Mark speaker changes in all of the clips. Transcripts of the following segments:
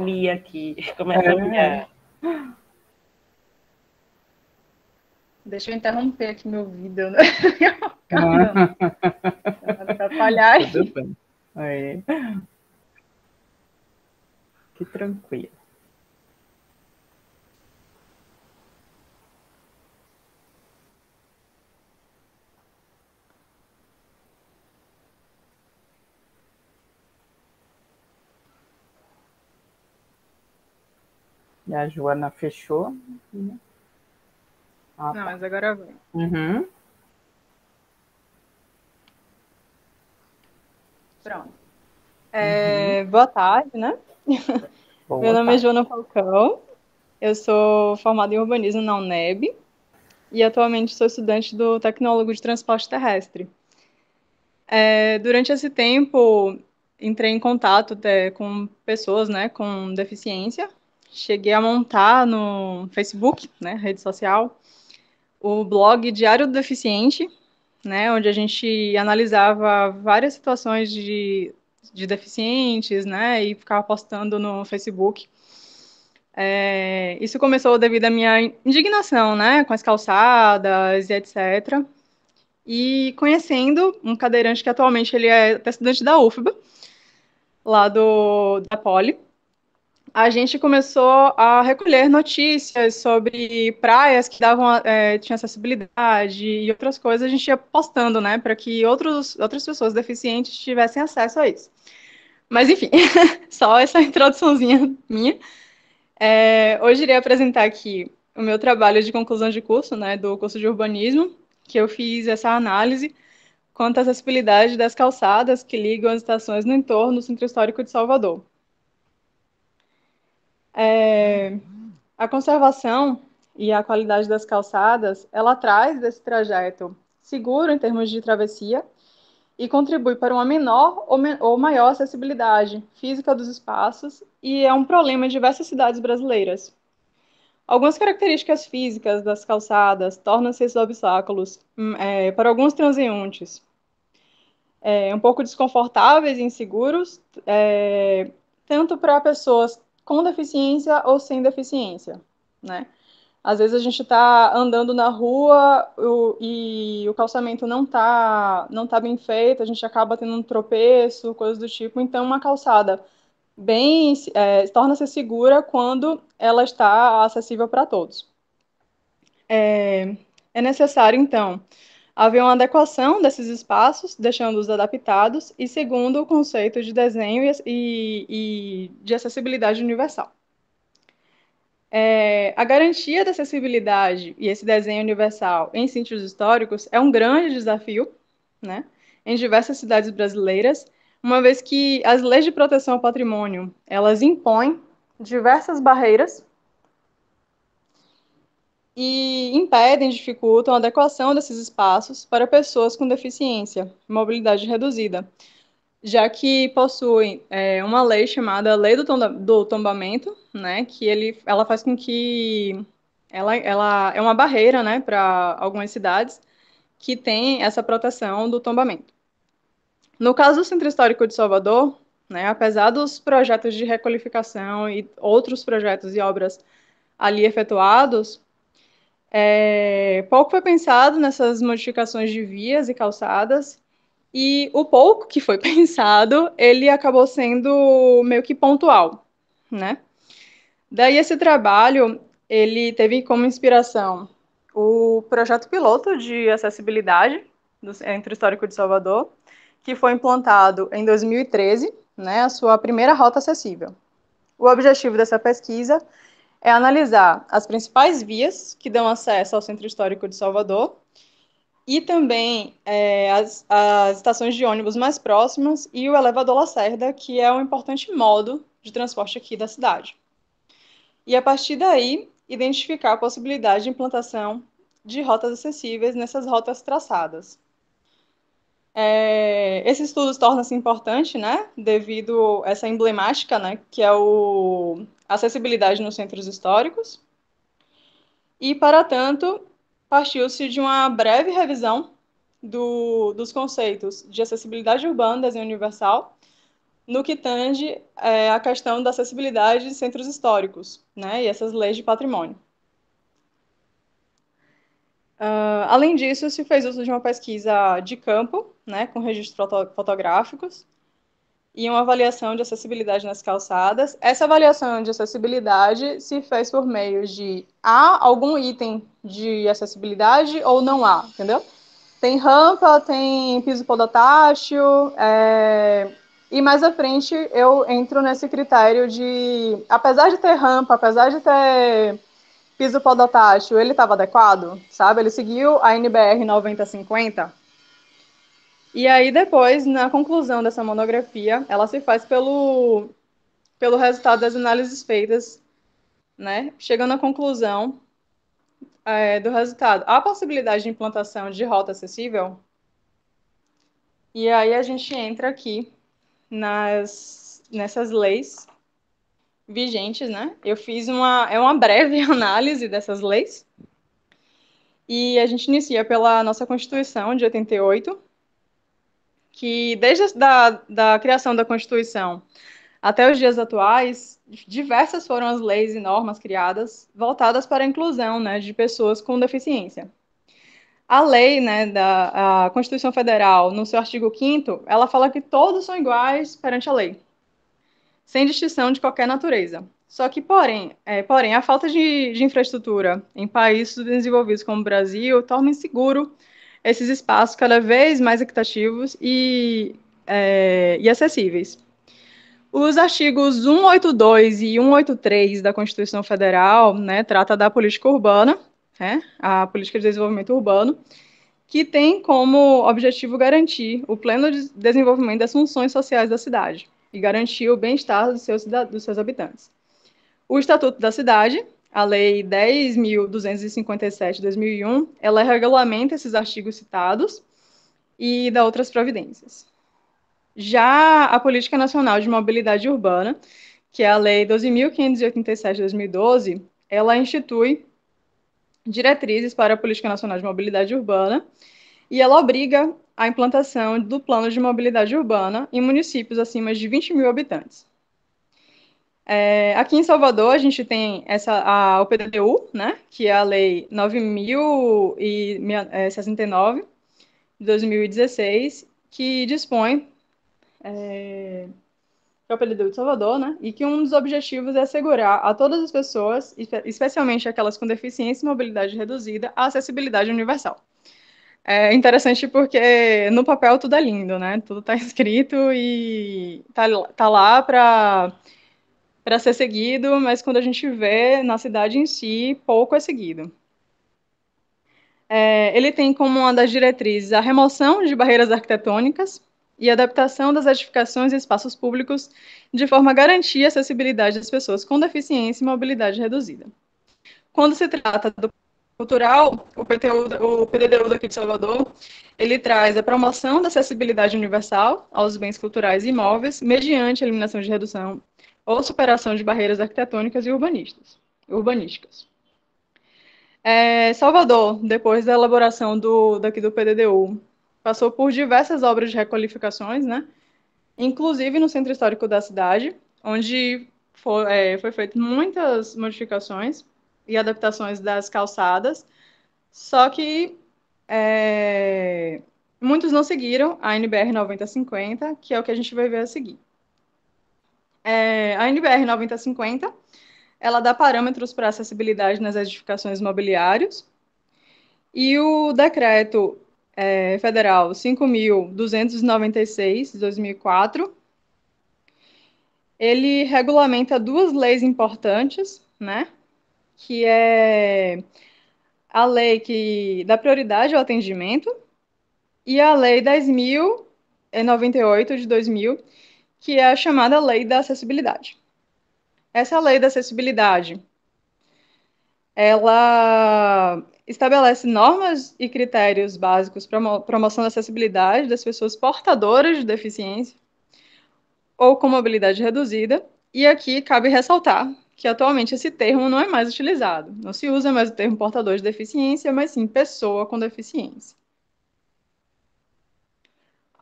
Speaker 1: Mia aqui. Começa a Mia.
Speaker 2: Deixa eu interromper aqui meu vídeo, né? Não atrapalhar.
Speaker 1: Tudo bem. É. Que tranquilo. E a Joana fechou.
Speaker 2: Não, tá. Mas agora vai.
Speaker 1: Uhum.
Speaker 2: Pronto. Boa tarde, né? Meu nome é Joana Falcão. Eu sou formada em urbanismo na UNEB e atualmente sou estudante do Tecnólogo de Transporte Terrestre. Durante esse tempo, entrei em contato com pessoas, né, com deficiência. Cheguei a montar no Facebook, né, rede social, o blog Diário do Deficiente, né, onde a gente analisava várias situações de deficientes, né, e ficava postando no Facebook. Isso começou devido à minha indignação, né, com as calçadas e etc. E conhecendo um cadeirante que atualmente ele é até estudante da UFBA, lá da Poli, a gente começou a recolher notícias sobre praias que tinham acessibilidade e outras coisas, a gente ia postando, né, para que outras pessoas deficientes tivessem acesso a isso. Mas, enfim, só essa introduçãozinha minha. Hoje irei apresentar aqui o meu trabalho de conclusão de curso, né, do curso de urbanismo, que eu fiz essa análise quanto à acessibilidade das calçadas que ligam as estações no entorno do Centro Histórico de Salvador. A conservação e a qualidade das calçadas, ela traz desse trajeto seguro em termos de travessia e contribui para uma menor ou maior acessibilidade física dos espaços e é um problema em diversas cidades brasileiras. Algumas características físicas das calçadas tornam-se esses obstáculos para alguns transeuntes um pouco desconfortáveis e inseguros, tanto para pessoas com deficiência ou sem deficiência, né? Às vezes a gente está andando na rua e o calçamento não tá bem feito, a gente acaba tendo um tropeço, coisas do tipo. Então, uma calçada torna-se segura quando ela está acessível para todos. É necessário, então, haver uma adequação desses espaços, deixando-os adaptados, e segundo o conceito de desenho e de acessibilidade universal. A garantia da acessibilidade e esse desenho universal em sítios históricos é um grande desafio, né, em diversas cidades brasileiras, uma vez que as leis de proteção ao patrimônio, elas impõem diversas barreiras e impedem, dificultam a adequação desses espaços para pessoas com deficiência, mobilidade reduzida, já que possuem uma lei chamada Lei do Tombamento, né, que ela faz com que ela é uma barreira, né, para algumas cidades que têm essa proteção do tombamento. No caso do Centro Histórico de Salvador, né, apesar dos projetos de requalificação e outros projetos e obras ali efetuados, pouco foi pensado nessas modificações de vias e calçadas, e o pouco que foi pensado, ele acabou sendo meio que pontual, né? Daí esse trabalho, ele teve como inspiração o projeto piloto de acessibilidade do Centro Histórico de Salvador, que foi implantado em 2013, né, a sua primeira rota acessível. O objetivo dessa pesquisa é analisar as principais vias que dão acesso ao Centro Histórico de Salvador e também as estações de ônibus mais próximas e o elevador Lacerda, que é um importante modo de transporte aqui da cidade. E, a partir daí, identificar a possibilidade de implantação de rotas acessíveis nessas rotas traçadas. Esse estudo torna-se importante, né, devido a essa emblemática, né, que é a acessibilidade nos centros históricos. E, para tanto, partiu-se de uma breve revisão dos conceitos de acessibilidade urbana, desenho universal, no que tange a questão da acessibilidade de centros históricos, né, e essas leis de patrimônio. Além disso, se fez uso de uma pesquisa de campo, né, com registros fotográficos, e uma avaliação de acessibilidade nas calçadas. Essa avaliação de acessibilidade se fez por meio de há algum item de acessibilidade ou não há, entendeu? Tem rampa, tem piso podotátil, e mais à frente eu entro nesse critério de, apesar de ter rampa, apesar de ter piso podotátil, ele estava adequado, sabe? Ele seguiu a NBR 9050. E aí, depois, na conclusão dessa monografia, ela se faz pelo resultado das análises feitas, né? Chegando à conclusão do resultado. Há possibilidade de implantação de rota acessível? E aí a gente entra aqui nessas leis vigentes, né? Eu fiz uma breve análise dessas leis. E a gente inicia pela nossa Constituição de 88, que desde da criação da Constituição até os dias atuais, diversas foram as leis e normas criadas voltadas para a inclusão, né, de pessoas com deficiência. A lei, né, da Constituição Federal, no seu artigo 5º, ela fala que todos são iguais perante a lei, sem distinção de qualquer natureza. Só que, porém a falta de infraestrutura em países desenvolvidos como o Brasil torna inseguro esses espaços cada vez mais equitativos e acessíveis. Os artigos 182 e 183 da Constituição Federal, né, trata da política urbana, né, a política de desenvolvimento urbano, que tem como objetivo garantir o pleno desenvolvimento das funções sociais da cidade e garantir o bem-estar dos seus habitantes. O Estatuto da Cidade, a Lei 10.257 de 2001, ela regulamenta esses artigos citados e dá outras providências. Já a Política Nacional de Mobilidade Urbana, que é a Lei 12.587 de 2012, ela institui diretrizes para a Política Nacional de Mobilidade Urbana e ela obriga a implantação do Plano de Mobilidade Urbana em municípios acima de 20 mil habitantes. Aqui em Salvador, a gente tem o PDU, né, que é a Lei 9.069 de 2016, que dispõe que é o PDU de Salvador, né? E que um dos objetivos é assegurar a todas as pessoas, especialmente aquelas com deficiência e mobilidade reduzida, a acessibilidade universal. É interessante porque no papel tudo é lindo, né? Tudo está escrito e tá lá para ser seguido, mas quando a gente vê na cidade em si, pouco é seguido. Ele tem como uma das diretrizes a remoção de barreiras arquitetônicas e adaptação das edificações e espaços públicos de forma a garantir a acessibilidade das pessoas com deficiência e mobilidade reduzida. Quando se trata do cultural, o PDDU daqui de Salvador, ele traz a promoção da acessibilidade universal aos bens culturais e imóveis mediante a eliminação de redução ou superação de barreiras arquitetônicas e urbanísticas. Salvador, depois da elaboração daqui do PDDU, passou por diversas obras de requalificações, né? Inclusive no centro histórico da cidade, onde foi feito muitas modificações e adaptações das calçadas, só que muitos não seguiram a NBR 9050, que é o que a gente vai ver a seguir. A NBR 9050, ela dá parâmetros para acessibilidade nas edificações mobiliárias, e o decreto federal 5.296, de 2004, ele regulamenta duas leis importantes, né? Que é a lei que dá prioridade ao atendimento e a lei 10.098 de 2000, que é a chamada lei da acessibilidade. Essa lei da acessibilidade, ela estabelece normas e critérios básicos para promoção da acessibilidade das pessoas portadoras de deficiência ou com mobilidade reduzida, e aqui cabe ressaltar que atualmente esse termo não é mais utilizado. Não se usa mais o termo portador de deficiência, mas sim pessoa com deficiência.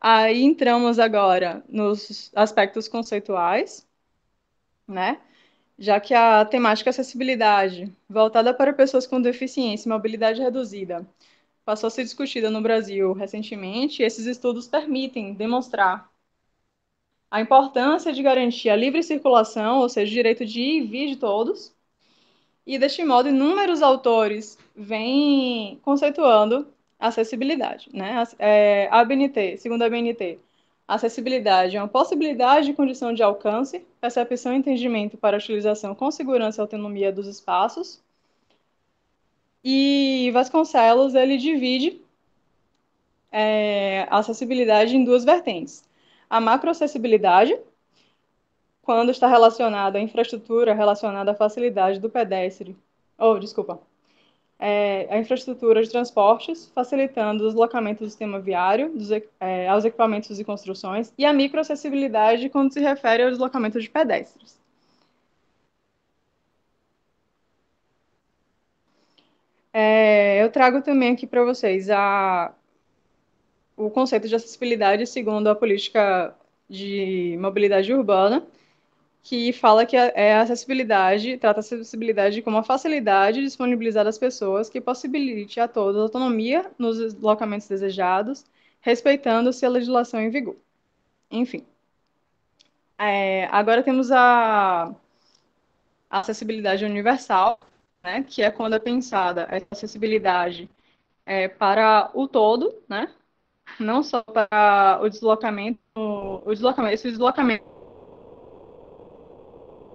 Speaker 2: Aí entramos agora nos aspectos conceituais, né? Já que a temática acessibilidade, voltada para pessoas com deficiência e mobilidade reduzida, passou a ser discutida no Brasil recentemente, esses estudos permitem demonstrar a importância de garantir a livre circulação, ou seja, o direito de ir e vir de todos, e deste modo inúmeros autores vêm conceituando a acessibilidade. Né? A ABNT, segundo a ABNT, a acessibilidade é uma possibilidade de condição de alcance, percepção e entendimento para a utilização com segurança e autonomia dos espaços. E Vasconcelos, ele divide a acessibilidade em duas vertentes. A macroacessibilidade, quando está relacionada à infraestrutura relacionada à facilidade do pedestre, a infraestrutura de transportes, facilitando o deslocamento do sistema viário, aos equipamentos e construções, e a microacessibilidade quando se refere ao deslocamento de pedestres. Eu trago também aqui para vocês o conceito de acessibilidade segundo a política de mobilidade urbana, que fala que a acessibilidade, trata a acessibilidade como a facilidade disponibilizada às pessoas que possibilite a todos a autonomia nos deslocamentos desejados, respeitando-se a legislação em vigor. Enfim. Agora temos a acessibilidade universal, né, que é quando é pensada essa acessibilidade para o todo, né, não só para esse deslocamento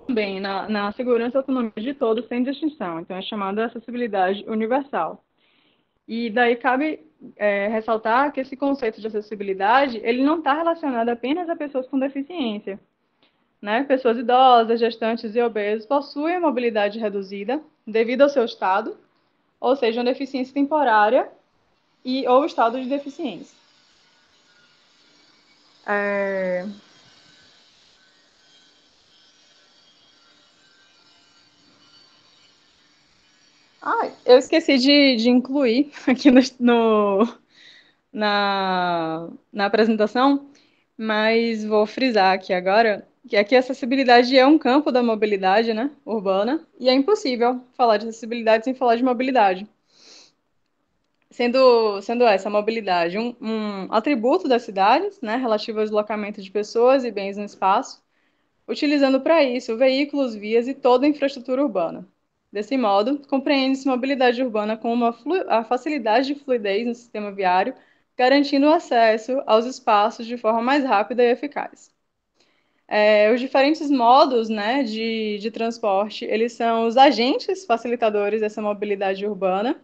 Speaker 2: também na segurança e autonomia de todos, sem distinção. Então, é chamada acessibilidade universal. E daí cabe ressaltar que esse conceito de acessibilidade, ele não está relacionado apenas a pessoas com deficiência. Né? Pessoas idosas, gestantes e obesos possuem mobilidade reduzida devido ao seu estado, ou seja, uma deficiência temporária ou estado de deficiência. Eu esqueci de incluir aqui na apresentação, mas vou frisar aqui agora que aqui a acessibilidade é um campo da mobilidade, né, urbana, e é impossível falar de acessibilidade sem falar de mobilidade. Sendo essa mobilidade um atributo das cidades, né, relativo ao deslocamento de pessoas e bens no espaço, utilizando para isso veículos, vias e toda a infraestrutura urbana. Desse modo, compreende-se mobilidade urbana como a facilidade de fluidez no sistema viário, garantindo o acesso aos espaços de forma mais rápida e eficaz. Os diferentes modos, né, de transporte, eles são os agentes facilitadores dessa mobilidade urbana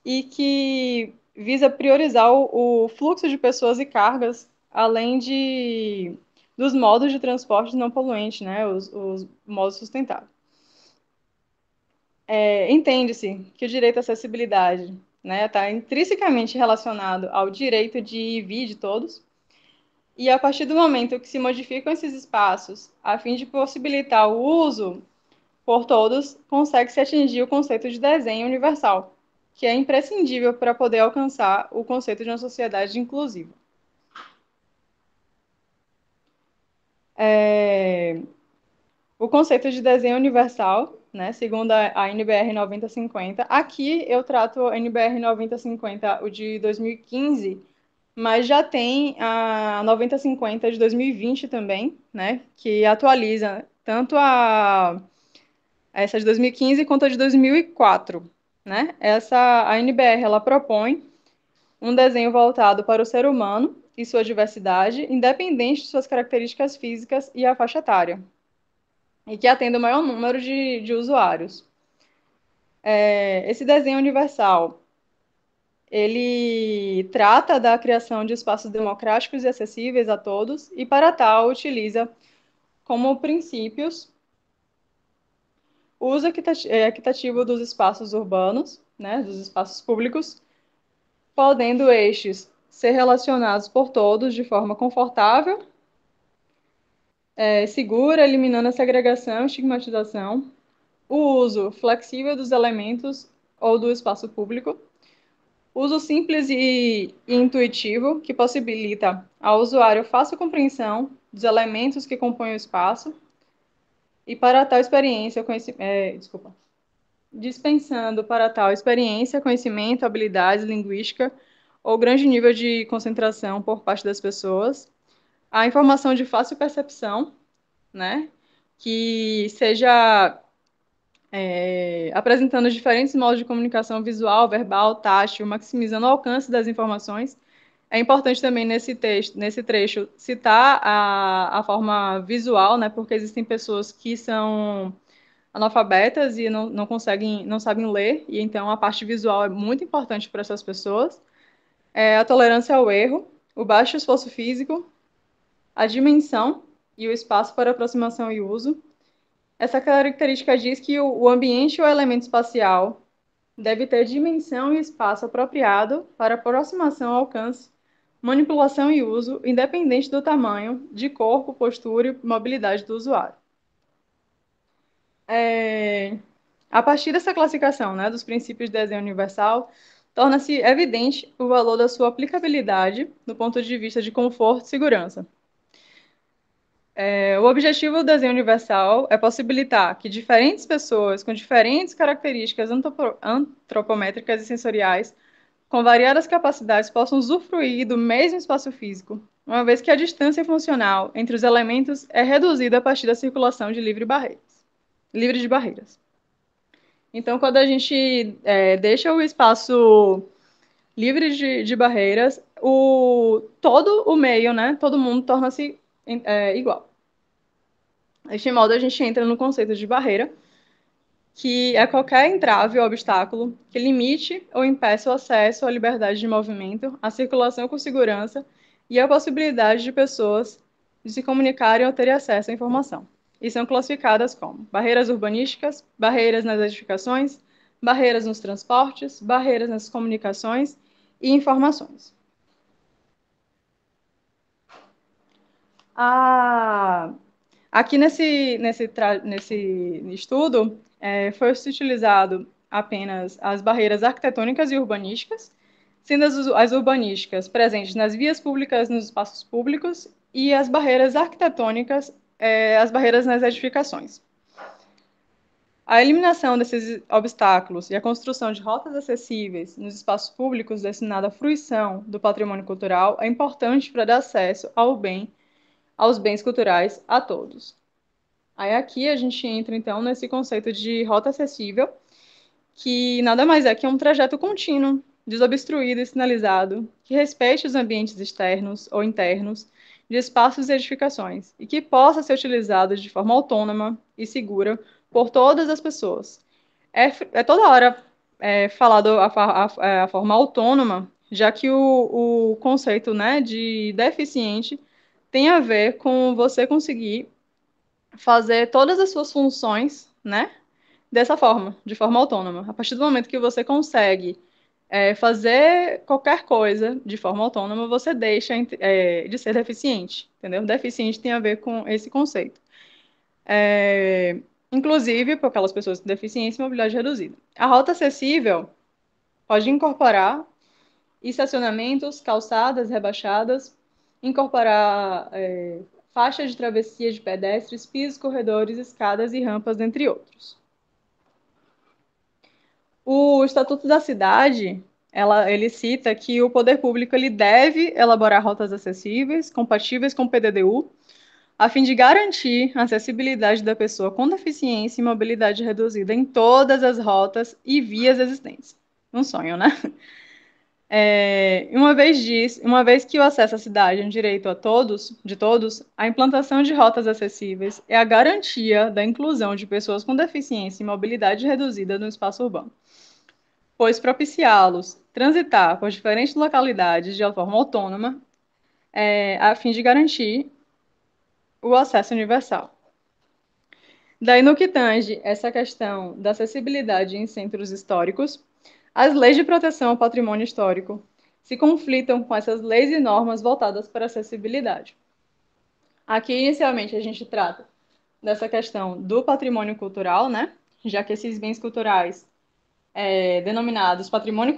Speaker 2: e que visa priorizar o fluxo de pessoas e cargas, além dos modos de transporte não poluentes, né, os modos sustentáveis. Entende-se que o direito à acessibilidade está intrinsecamente relacionado ao direito de ir e vir de todos, e a partir do momento que se modificam esses espaços a fim de possibilitar o uso por todos, consegue-se atingir o conceito de desenho universal, que é imprescindível para poder alcançar o conceito de uma sociedade inclusiva. O conceito de desenho universal, né, segundo a NBR 9050, aqui eu trato a NBR 9050, o de 2015, mas já tem a 9050 de 2020 também, né, que atualiza tanto essa de 2015 quanto a de 2004. Né? A NBR ela propõe um desenho voltado para o ser humano e sua diversidade, independente de suas características físicas e a faixa etária, e que atenda o maior número de usuários. Esse desenho universal, ele trata da criação de espaços democráticos e acessíveis a todos, e para tal utiliza como princípios o uso equitativo dos espaços urbanos, né, dos espaços públicos, podendo estes ser relacionados por todos de forma confortável, segura, eliminando a segregação e estigmatização, o uso flexível dos elementos ou do espaço público, Uso simples e intuitivo, que possibilita ao usuário fácil compreensão dos elementos que compõem o espaço. E para tal experiência, dispensando para tal experiência, conhecimento, habilidades, linguística ou grande nível de concentração por parte das pessoas. A informação de fácil percepção, né? Que seja apresentando diferentes modos de comunicação visual, verbal, tátil, maximizando o alcance das informações. É importante também nesse trecho, citar a forma visual, né? Porque existem pessoas que são analfabetas e não conseguem, não sabem ler, e então a parte visual é muito importante para essas pessoas. A tolerância ao erro, o baixo esforço físico, a dimensão e o espaço para aproximação e uso. Essa característica diz que o ambiente ou elemento espacial deve ter dimensão e espaço apropriado para aproximação, alcance, manipulação e uso, independente do tamanho, de corpo, postura e mobilidade do usuário. A partir dessa classificação, né, dos princípios de desenho universal, torna-se evidente o valor da sua aplicabilidade do ponto de vista de conforto e segurança. O objetivo do desenho universal é possibilitar que diferentes pessoas com diferentes características antropométricas e sensoriais, com variadas capacidades, possam usufruir do mesmo espaço físico, uma vez que a distância funcional entre os elementos é reduzida a partir da circulação de livre de barreiras. Então, quando a gente deixa o espaço livre de barreiras, todo o meio, né, todo mundo torna-se igual. Deste modo, a gente entra no conceito de barreira, que é qualquer entrave ou obstáculo que limite ou impeça o acesso à liberdade de movimento, à circulação com segurança e à possibilidade de pessoas de se comunicarem ou terem acesso à informação. E são classificadas como barreiras urbanísticas, barreiras nas edificações, barreiras nos transportes, barreiras nas comunicações e informações. Aqui nesse estudo, foi utilizado apenas as barreiras arquitetônicas e urbanísticas, sendo as urbanísticas presentes nas vias públicas, nos espaços públicos, e as barreiras arquitetônicas, as barreiras nas edificações. A eliminação desses obstáculos e a construção de rotas acessíveis nos espaços públicos destinada à fruição do patrimônio cultural é importante para dar acesso aos bens culturais a todos. Aí aqui a gente entra, então, nesse conceito de rota acessível, que nada mais é que um trajeto contínuo, desobstruído e sinalizado, que respeite os ambientes externos ou internos de espaços e edificações, e que possa ser utilizado de forma autônoma e segura por todas as pessoas. Toda hora falado a forma autônoma, já que o conceito, né, de deficiente tem a ver com você conseguir fazer todas as suas funções, né, dessa forma, de forma autônoma. A partir do momento que você consegue fazer qualquer coisa de forma autônoma, você deixa de ser deficiente, entendeu? Deficiente tem a ver com esse conceito. Inclusive, por aquelas pessoas com deficiência e mobilidade reduzida. A rota acessível pode incorporar estacionamentos, calçadas rebaixadas, incorporar faixas de travessia de pedestres, pisos, corredores, escadas e rampas, entre outros. O Estatuto da Cidade, ele cita que o poder público ele deve elaborar rotas acessíveis, compatíveis com o PDDU, a fim de garantir a acessibilidade da pessoa com deficiência e mobilidade reduzida em todas as rotas e vias existentes. Um sonho, né? Uma vez que o acesso à cidade é um direito de todos, a implantação de rotas acessíveis é a garantia da inclusão de pessoas com deficiência e mobilidade reduzida no espaço urbano, pois propiciá-los transitar por diferentes localidades de forma autônoma, a fim de garantir o acesso universal. Daí, no que tange essa questão da acessibilidade em centros históricos, as leis de proteção ao patrimônio histórico se conflitam com essas leis e normas voltadas para a acessibilidade. Aqui, inicialmente, a gente trata dessa questão do patrimônio cultural, né? Já que esses bens culturais denominados patrimônio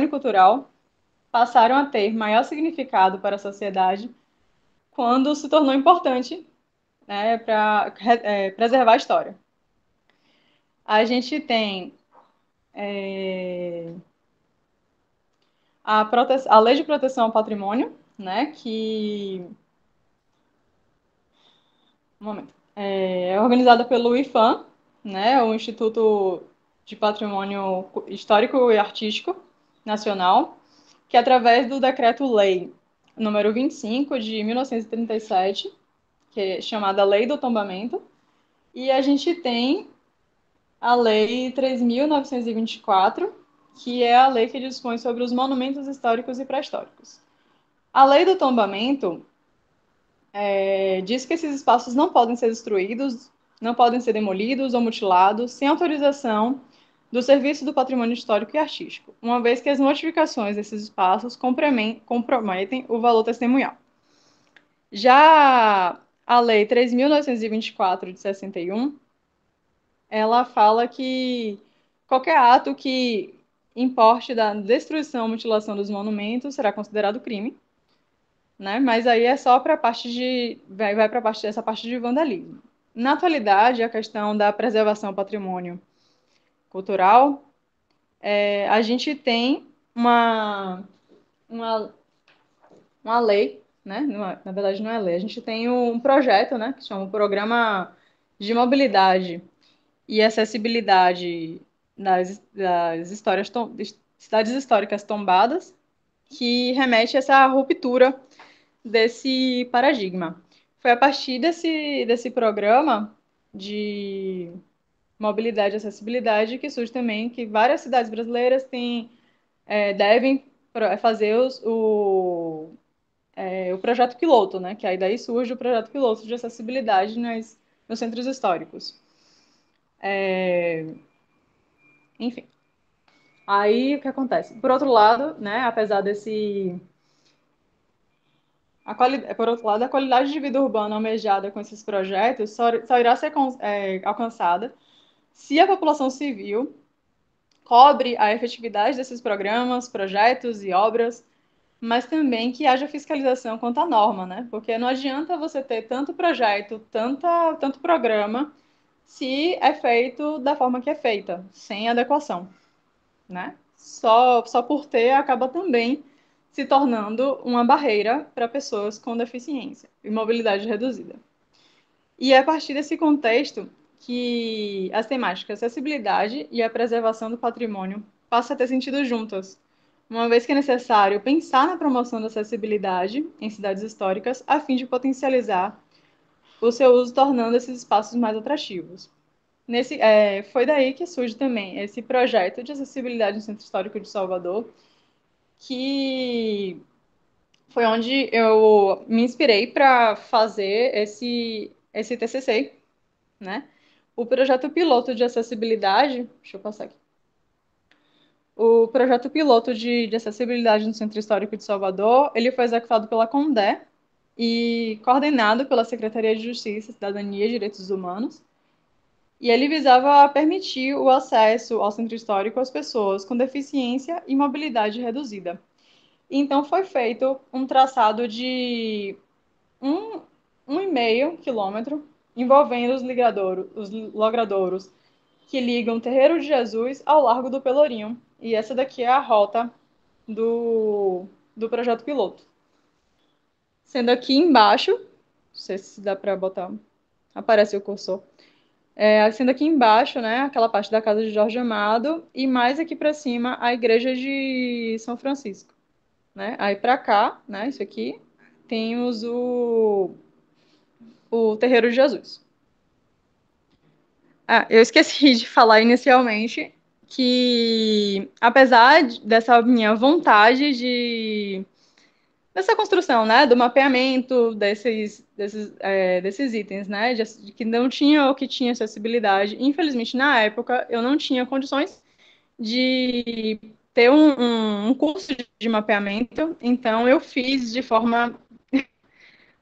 Speaker 2: cultural, passaram a ter maior significado para a sociedade quando se tornou importante, né, para preservar a história. A gente tem a Lei de Proteção ao Patrimônio, né, que um momento, é organizada pelo IFAM, né, o Instituto de Patrimônio Histórico e Artístico Nacional, que através do Decreto-Lei número 25 de 1937, que é chamada Lei do Tombamento, e a gente tem a Lei 3.924, que é a lei que dispõe sobre os monumentos históricos e pré-históricos. A Lei do Tombamento diz que esses espaços não podem ser destruídos, não podem ser demolidos ou mutilados sem autorização do Serviço do Patrimônio Histórico e Artístico, uma vez que as modificações desses espaços comprometem o valor testemunhal. Já a Lei 3.924 de 61, ela fala que qualquer ato que importe da destruição ou mutilação dos monumentos será considerado crime, né? Mas aí é só para a parte de vai para essa parte de vandalismo. Na atualidade, a questão da preservação do patrimônio cultural, a gente tem uma, uma lei, né? Na verdade, não é lei. A gente tem um projeto, né? Que chama o Programa de Mobilidade e Acessibilidade das cidades históricas tombadas, que remete a essa ruptura desse paradigma. Foi a partir desse programa de mobilidade e acessibilidade que surge também que várias cidades brasileiras devem fazer o projeto piloto, né? Que aí daí surge o projeto piloto de acessibilidade nos centros históricos. Enfim. Aí o que acontece? Por outro lado, né, apesar por outro lado, a qualidade de vida urbana almejada com esses projetos só irá ser alcançada se a população civil cobre a efetividade desses programas, projetos e obras, mas também que haja fiscalização quanto à norma, né? Porque não adianta você ter tanto projeto, tanto programa, se é feito da forma que é feita, sem adequação, né? Só por ter acaba também se tornando uma barreira para pessoas com deficiência e mobilidade reduzida. E é a partir desse contexto que as temáticas acessibilidade e a preservação do patrimônio passam a ter sentido juntas, uma vez que é necessário pensar na promoção da acessibilidade em cidades históricas a fim de potencializar o seu uso, tornando esses espaços mais atrativos. Foi daí que surge também esse projeto de acessibilidade no Centro Histórico de Salvador, que foi onde eu me inspirei para fazer esse TCC, né? O projeto piloto de acessibilidade, deixa eu passar aqui. O projeto piloto de acessibilidade no Centro Histórico de Salvador, ele foi executado pela CONDE e coordenado pela Secretaria de Justiça, Cidadania e Direitos Humanos. E ele visava permitir o acesso ao centro histórico às pessoas com deficiência e mobilidade reduzida. Então foi feito um traçado de 1,5 quilômetro envolvendo os logradouros que ligam o Terreiro de Jesus ao Largo do Pelourinho. E essa daqui é a rota do projeto piloto. Sendo aqui embaixo, não sei se dá para botar, aparece o cursor. Sendo aqui embaixo, né, aquela parte da casa de Jorge Amado, e mais aqui para cima a igreja de São Francisco, né? Aí para cá, né, isso aqui, temos o Terreiro de Jesus. Eu esqueci de falar inicialmente que, apesar dessa minha vontade dessa construção, né, do mapeamento desses itens, né, de que não tinha ou que tinha acessibilidade, infelizmente, na época, eu não tinha condições de ter um curso de mapeamento, então eu fiz de forma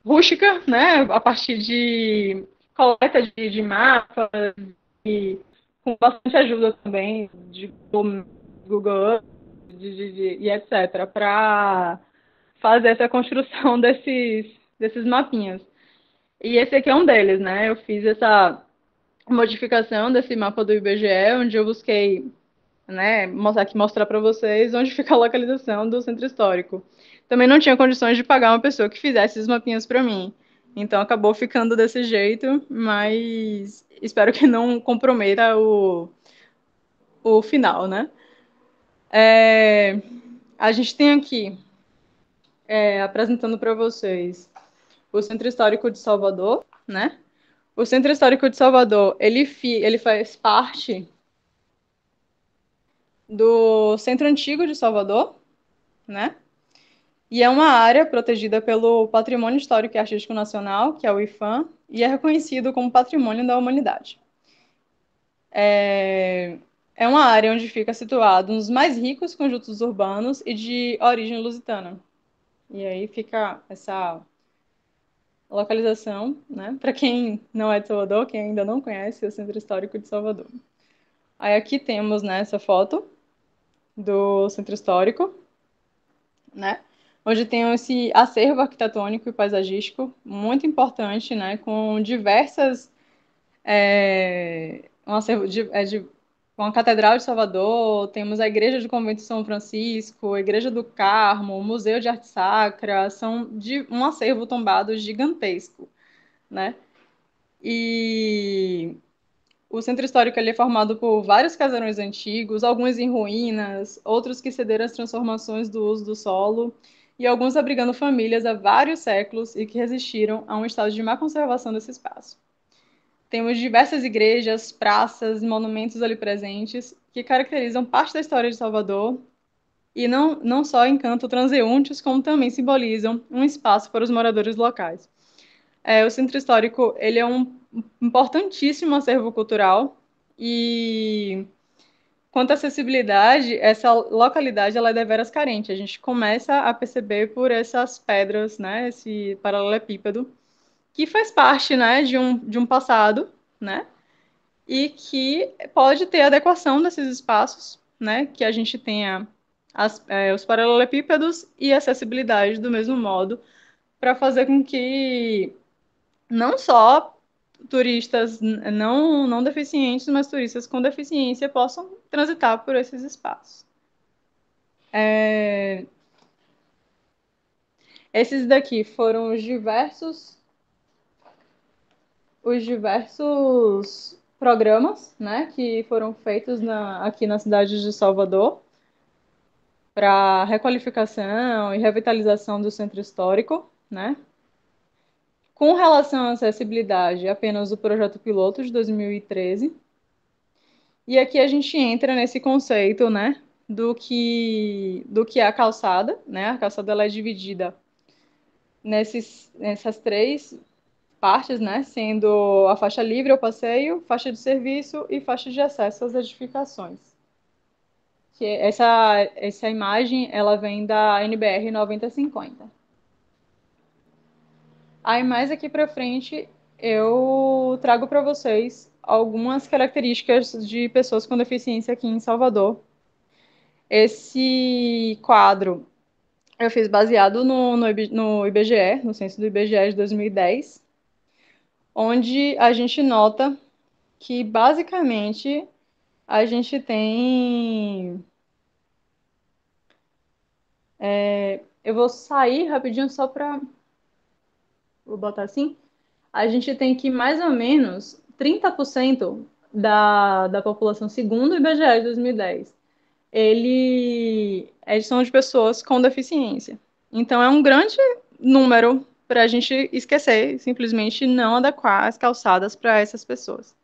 Speaker 2: rústica, né, a partir de coleta de mapas, com bastante ajuda também de Google Earth, e etc., para fazer essa construção desses mapinhas. E esse aqui é um deles, né? Eu fiz essa modificação desse mapa do IBGE, onde eu busquei, né, mostrar para vocês onde fica a localização do centro histórico. Também não tinha condições de pagar uma pessoa que fizesse esses mapinhas para mim. Então acabou ficando desse jeito, mas espero que não comprometa o final, né? A gente tem aqui, apresentando para vocês, o Centro Histórico de Salvador, né? O Centro Histórico de Salvador, ele faz parte do Centro Antigo de Salvador, né? E é uma área protegida pelo Patrimônio Histórico e Artístico Nacional, que é o IFAM, e é reconhecido como Patrimônio da Humanidade. É uma área onde fica situado um dos mais ricos conjuntos urbanos e de origem lusitana. E aí fica essa localização, né? Para quem não é de Salvador, quem ainda não conhece o Centro Histórico de Salvador. Aí aqui temos, né, essa foto do Centro Histórico, né? Onde tem esse acervo arquitetônico e paisagístico muito importante, né? Com diversas um acervo com a Catedral de Salvador, temos a Igreja do Convento de São Francisco, a Igreja do Carmo, o Museu de Arte Sacra, são de um acervo tombado gigantesco, né? E o centro histórico ele é formado por vários casarões antigos, alguns em ruínas, outros que cederam às transformações do uso do solo, e alguns abrigando famílias há vários séculos e que resistiram a um estado de má conservação desse espaço. Temos diversas igrejas, praças e monumentos ali presentes que caracterizam parte da história de Salvador e não só encantam transeuntes, como também simbolizam um espaço para os moradores locais. O Centro Histórico ele é um importantíssimo acervo cultural e quanto à acessibilidade, essa localidade ela é deveras carente. A gente começa a perceber por essas pedras, né, esse paralelepípedo, que faz parte, né, de um passado, né, e que pode ter adequação desses espaços, né, que a gente tenha os paralelepípedos e acessibilidade do mesmo modo, para fazer com que não só turistas não deficientes, mas turistas com deficiência possam transitar por esses espaços. Esses daqui foram os diversos programas, né, que foram feitos aqui na cidade de Salvador para requalificação e revitalização do centro histórico, né? Com relação à acessibilidade, apenas o projeto piloto de 2013. E aqui a gente entra nesse conceito, né, do que é a calçada, né? A calçada ela é dividida nessas três partes, né, sendo a faixa livre ao passeio, faixa de serviço e faixa de acesso às edificações. Que essa imagem ela vem da NBR 9050. Aí mais aqui para frente eu trago para vocês algumas características de pessoas com deficiência aqui em Salvador. Esse quadro eu fiz baseado no IBGE, no censo do IBGE de 2010, onde a gente nota que basicamente a gente tem. Eu vou sair rapidinho só para. Vou botar assim. A gente tem que mais ou menos 30% da população, segundo o IBGE de 2010, eles são de pessoas com deficiência. Então, é um grande número para a gente esquecer, simplesmente não adequar as calçadas para essas pessoas.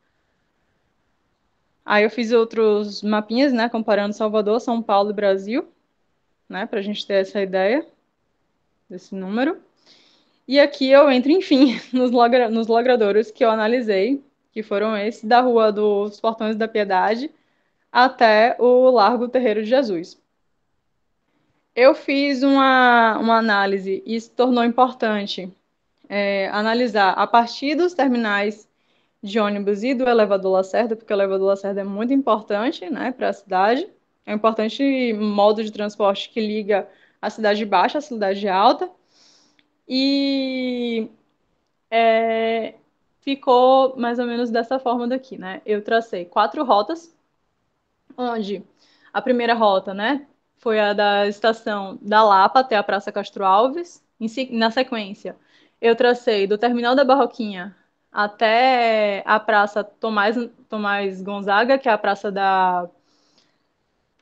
Speaker 2: Aí eu fiz outros mapinhas, né, comparando Salvador, São Paulo e Brasil, né, para a gente ter essa ideia desse número. E aqui eu entro, enfim, nos logradouros que eu analisei, que foram esses da Rua dos Portões da Piedade até o Largo Terreiro de Jesus. Eu fiz uma análise e se tornou importante analisar a partir dos terminais de ônibus e do elevador Lacerda, porque o elevador Lacerda é muito importante, né, para a cidade. É um importante modo de transporte que liga a cidade baixa à cidade alta. E ficou mais ou menos dessa forma daqui, né? Eu tracei 4 rotas, onde a primeira rota, né, foi a da estação da Lapa até a Praça Castro Alves. Na sequência, eu tracei do Terminal da Barroquinha até a Praça Tomás Gonzaga, que é a praça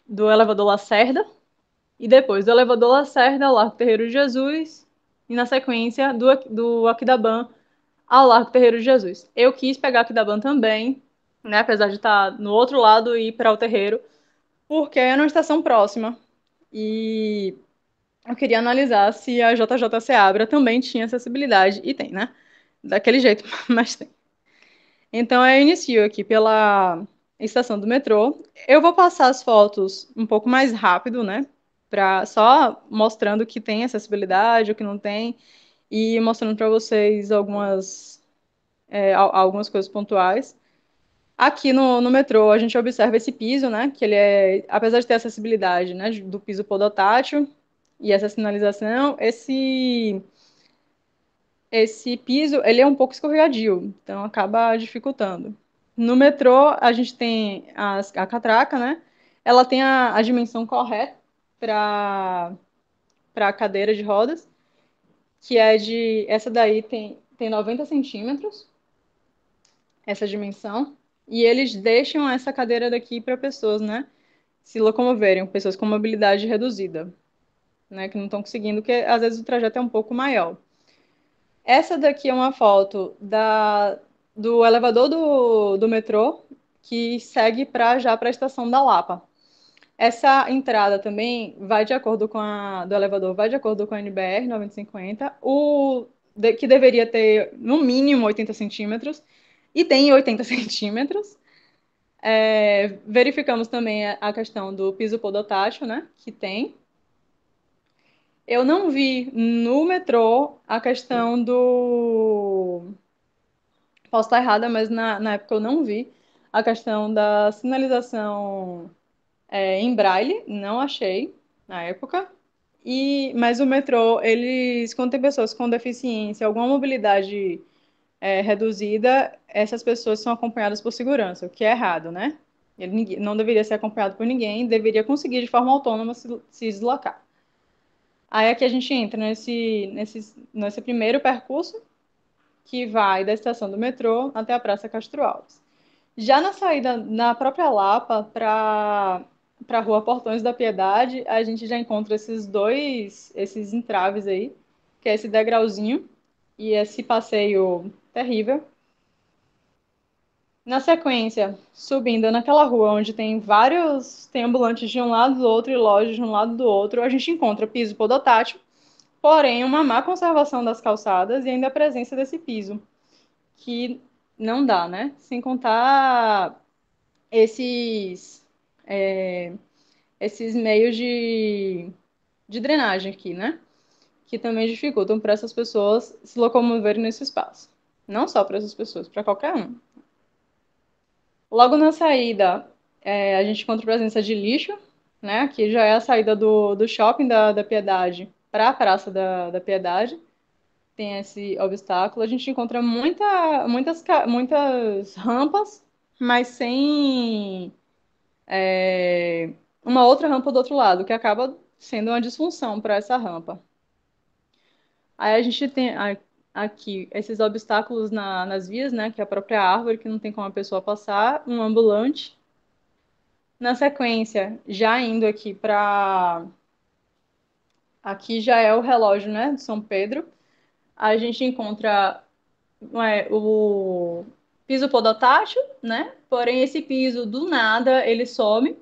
Speaker 2: do elevador Lacerda, e depois do elevador Lacerda ao Largo Terreiro de Jesus, e na sequência do Aquidabã ao Largo Terreiro de Jesus. Eu quis pegar Aquidabã também, né, apesar de estar no outro lado e ir para o terreiro, porque é uma estação próxima. E eu queria analisar se a JJ Seabra também tinha acessibilidade. E tem, né? Daquele jeito, mas tem. Então eu inicio aqui pela estação do metrô. Eu vou passar as fotos um pouco mais rápido, né? Só mostrando que tem acessibilidade, o que não tem, e mostrando para vocês algumas coisas pontuais. Aqui no metrô, a gente observa esse piso, né? Que ele é, apesar de ter acessibilidade, né? Do piso podotátil e essa sinalização, esse piso, ele é um pouco escorregadio, então acaba dificultando. No metrô, a gente tem a catraca, né? Ela tem a dimensão correta para a cadeira de rodas, que é de. Essa daí tem 90 centímetros, essa dimensão. E eles deixam essa cadeira daqui para pessoas, né? Se locomoverem, pessoas com mobilidade reduzida, né? Que não estão conseguindo, porque às vezes o trajeto é um pouco maior. Essa daqui é uma foto do elevador do metrô que segue já para a estação da Lapa. Essa entrada também vai de acordo com do elevador, vai de acordo com a NBR 9050, que deveria ter no mínimo 80 centímetros, e tem 80 centímetros. Verificamos também a questão do piso podotátil, né, que tem. Eu não vi no metrô a questão do. Posso estar errada, mas na época eu não vi a questão da sinalização em braille, não achei na época. Mas o metrô, quando tem pessoas com deficiência, alguma mobilidade reduzida, essas pessoas são acompanhadas por segurança, o que é errado, né? Ele não deveria ser acompanhado por ninguém, deveria conseguir de forma autônoma se deslocar. Aí aqui a gente entra nesse primeiro percurso, que vai da estação do metrô até a Praça Castro Alves. Já na saída, na própria Lapa, para a Rua Portões da Piedade, a gente já encontra esses entraves aí, que é esse degrauzinho e esse passeio terrível. Na sequência, subindo naquela rua onde tem ambulantes de um lado do outro e lojas de um lado do outro, a gente encontra piso podotátil, porém uma má conservação das calçadas e ainda a presença desse piso, que não dá, né? Sem contar esses, esses meios de drenagem aqui, né? Que também dificultam para essas pessoas se locomoverem nesse espaço. Não só para essas pessoas, para qualquer um. Logo na saída, a gente encontra a presença de lixo, né? Que já é a saída do shopping da Piedade para a Praça da Piedade. Tem esse obstáculo. A gente encontra muitas rampas, mas sem uma outra rampa do outro lado, que acaba sendo uma disfunção para essa rampa. Aí a gente tem aqui esses obstáculos nas vias, né? Que é a própria árvore, que não tem como a pessoa passar, um ambulante. Na sequência, já indo aqui para. Aqui já é o relógio, né? De São Pedro. A gente encontra o piso podotátil, né? Porém, esse piso, do nada, ele some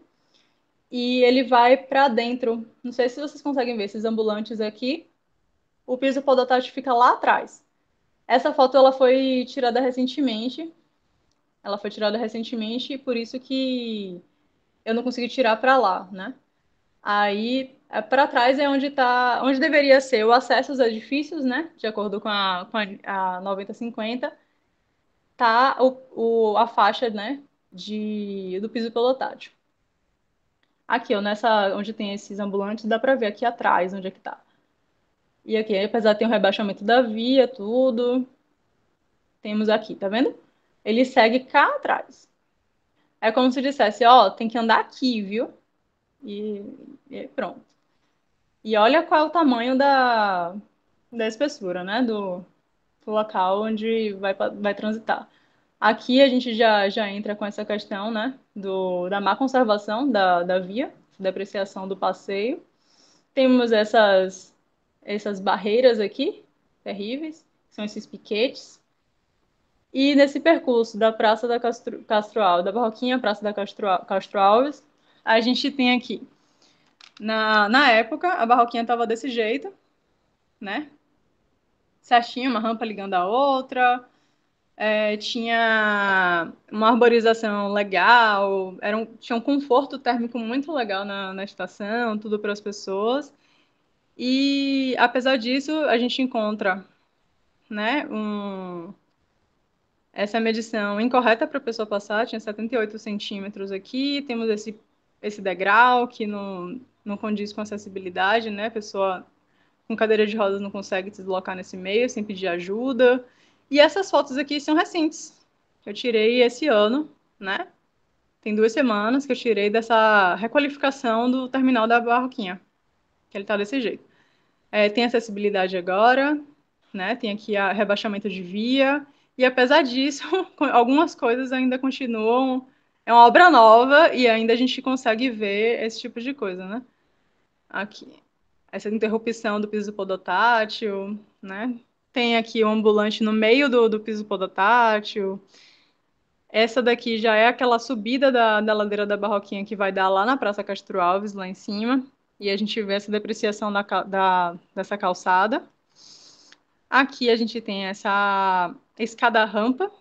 Speaker 2: e ele vai para dentro. Não sei se vocês conseguem ver esses ambulantes aqui. O piso podotátil fica lá atrás. Essa foto ela foi tirada recentemente. Ela foi tirada recentemente e por isso que eu não consegui tirar para lá, né? Aí para trás é onde deveria ser o acesso aos edifícios, né? De acordo com a 9050. tá a faixa, né, do piso pelotátil. Aqui, ó, onde tem esses ambulantes, dá para ver aqui atrás onde é que tá. E aqui, apesar de ter um rebaixamento da via, tudo, temos aqui, tá vendo? Ele segue cá atrás. É como se dissesse, ó, tem que andar aqui, viu? E, e pronto. E olha qual é o tamanho da espessura, né? Do local onde vai transitar. Aqui a gente já entra com essa questão, né? Da má conservação da via, depreciação do passeio. Temos essas barreiras aqui, terríveis, que são esses piquetes. E nesse percurso da Praça da Castro Alves, da Barroquinha Praça da Castro Alves, a gente tem aqui. Na época, a Barroquinha estava desse jeito, né? Certinho, uma rampa ligando a outra, tinha uma arborização legal, tinha um conforto térmico muito legal na estação, tudo para as pessoas. E, apesar disso, a gente encontra, né, essa medição incorreta para a pessoa passar, tinha 78 centímetros aqui, temos esse degrau que não condiz com acessibilidade, né, a pessoa com cadeira de rodas não consegue se deslocar nesse meio sem pedir ajuda. E essas fotos aqui são recentes, que eu tirei esse ano, né, tem 2 semanas que eu tirei dessa requalificação do terminal da Barroquinha, que ele está desse jeito. Tem acessibilidade agora, né? Tem aqui rebaixamento de via, e apesar disso, algumas coisas ainda continuam. É uma obra nova e ainda a gente consegue ver esse tipo de coisa, né? Aqui. Essa interrupção do piso podotátil, né? Tem aqui o ambulante no meio do piso podotátil. Essa daqui já é aquela subida da ladeira da Barroquinha que vai dar lá na Praça Castro Alves, lá em cima. E a gente vê essa depreciação dessa calçada. Aqui a gente tem essa escarrampa,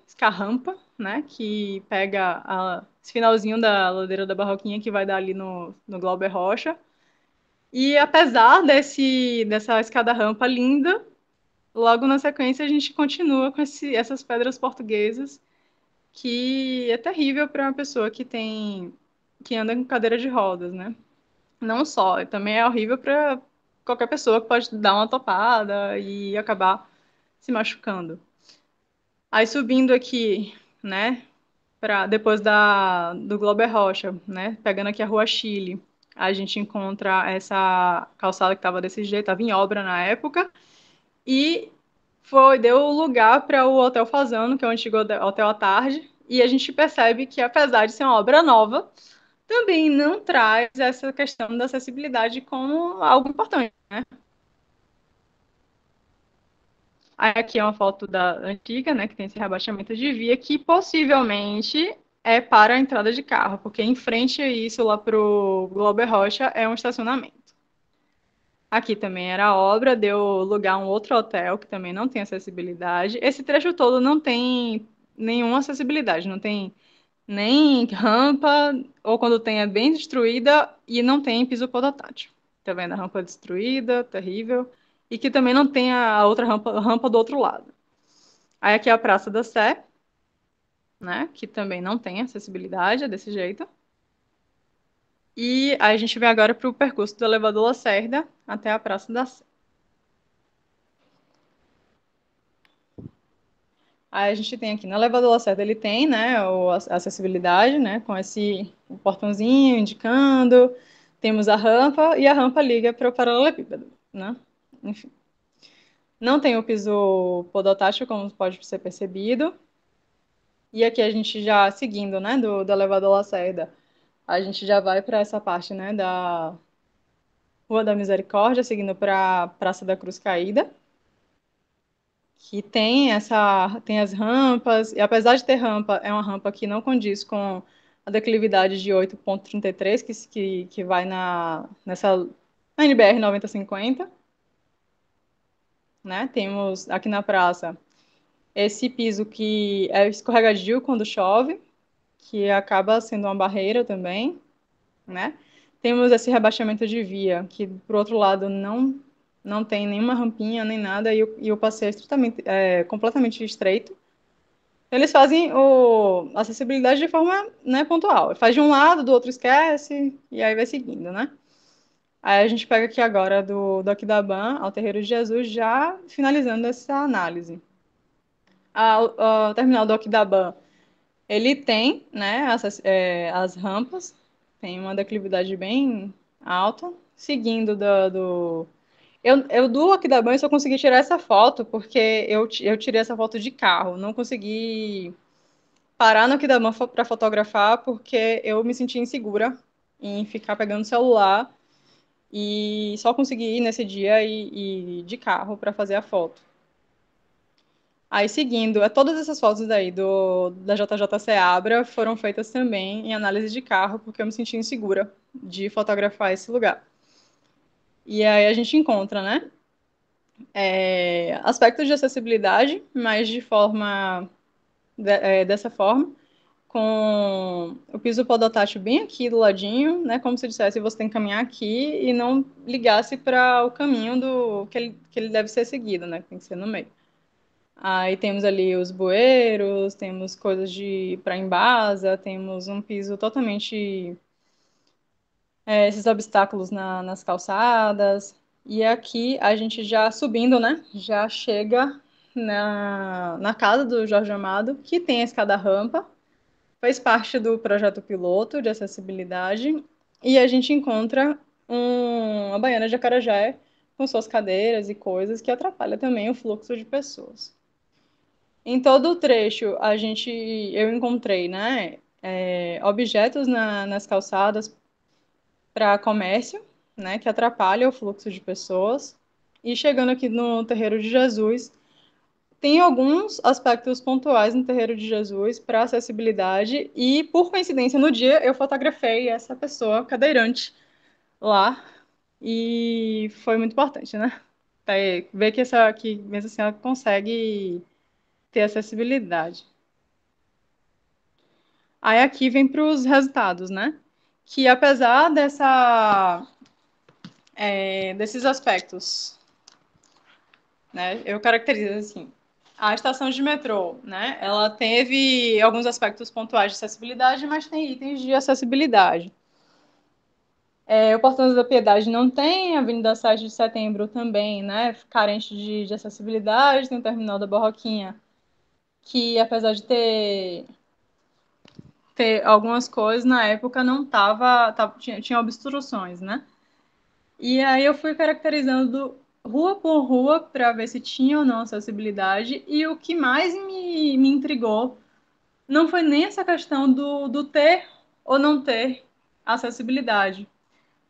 Speaker 2: né, que pega esse finalzinho da ladeira da Barroquinha que vai dar ali no Glauber Rocha. E apesar dessa escada-rampa linda, logo na sequência a gente continua com essas pedras portuguesas, que é terrível para uma pessoa que anda com cadeira de rodas, né? Não só, também é horrível para qualquer pessoa que pode dar uma topada e acabar se machucando. Aí subindo aqui, né, depois do Glauber Rocha, né, pegando aqui a Rua Chile, a gente encontra essa calçada que estava desse jeito, estava em obra na época, e deu lugar para o Hotel Fazano, que é o antigo Hotel à Tarde, e a gente percebe que, apesar de ser uma obra nova, também não traz essa questão da acessibilidade como algo importante, né? Aí aqui é uma foto da antiga, né, que tem esse rebaixamento de via, que possivelmente é para a entrada de carro, porque em frente a isso, lá para o Glauber Rocha, é um estacionamento. Aqui também era obra, deu lugar a um outro hotel, que também não tem acessibilidade. Esse trecho todo não tem nenhuma acessibilidade, não tem nem rampa, ou quando tem é bem destruída, e não tem piso podotátil. Tá vendo? A rampa destruída, terrível. E que também não tem a outra rampa do outro lado. Aí aqui é a Praça da Sé, né? Que também não tem acessibilidade, é desse jeito. E aí a gente vem agora para o percurso do elevador Lacerda até a Praça da Sé. Aí a gente tem aqui no elevador Lacerda, ele tem, né, a acessibilidade, né, com o portãozinho indicando. Temos a rampa e a rampa liga para o paralelepípedo, né? Enfim. Não tem o piso podotátil, como pode ser percebido. E aqui a gente já seguindo, né, do elevador Lacerda, a gente já vai para essa parte, né, da Rua da Misericórdia, seguindo para Praça da Cruz Caída, que tem as rampas, e apesar de ter rampa, é uma rampa que não condiz com a declividade de 8,33, que vai na NBR 9050, né? Temos aqui na praça esse piso que é escorregadio quando chove, que acaba sendo uma barreira também, né? Temos esse rebaixamento de via, que, por outro lado, não tem nenhuma rampinha nem nada, e o passeio é completamente estreito. Eles fazem a acessibilidade de forma, né, pontual. Faz de um lado, do outro esquece, e aí vai seguindo, né? Aí a gente pega aqui agora do Aquidabã ao Terreiro de Jesus, já finalizando essa análise. O terminal do Aquidabã, ele tem, né, as rampas, tem uma declividade bem alta, seguindo eu do Aquidabã eu só consegui tirar essa foto porque eu tirei essa foto de carro, não consegui parar no Aquidamã para fotografar porque eu me senti insegura em ficar pegando o celular e só consegui ir nesse dia e de carro para fazer a foto. Aí, seguindo, todas essas fotos daí da JJ Seabra foram feitas também em análise de carro, porque eu me senti insegura de fotografar esse lugar. E aí a gente encontra, né, aspectos de acessibilidade, mas dessa forma, com o piso podotátil bem aqui do ladinho, né, como se dissesse, você tem que caminhar aqui e não ligasse para o caminho que ele deve ser seguido, né, tem que ser no meio. Aí temos ali os bueiros, temos coisas para embasa, temos um piso totalmente esses obstáculos nas calçadas. E aqui a gente já subindo, né? Já chega na casa do Jorge Amado, que tem a escada rampa, faz parte do projeto piloto de acessibilidade, e a gente encontra uma baiana de acarajé com suas cadeiras e coisas que atrapalha também o fluxo de pessoas. Em todo o trecho, eu encontrei, né, objetos nas calçadas para comércio, né, que atrapalha o fluxo de pessoas. E chegando aqui no Terreiro de Jesus, tem alguns aspectos pontuais no Terreiro de Jesus para acessibilidade e, por coincidência, no dia eu fotografei essa pessoa cadeirante lá e foi muito importante, né? Ver que mesmo assim ela consegue ter acessibilidade. Aí aqui vem para os resultados, né? Que apesar desses aspectos, né? Eu caracterizo assim. A estação de metrô, né? Ela teve alguns aspectos pontuais de acessibilidade, mas tem itens de acessibilidade. O Portão da Piedade não tem, a Avenida 7 de Setembro também, né? Carente de acessibilidade, tem o Terminal da Barroquinha, que apesar de ter algumas coisas, na época não tinha obstruções, né? E aí eu fui caracterizando rua por rua para ver se tinha ou não acessibilidade. E o que mais me intrigou não foi nem essa questão do ter ou não ter acessibilidade.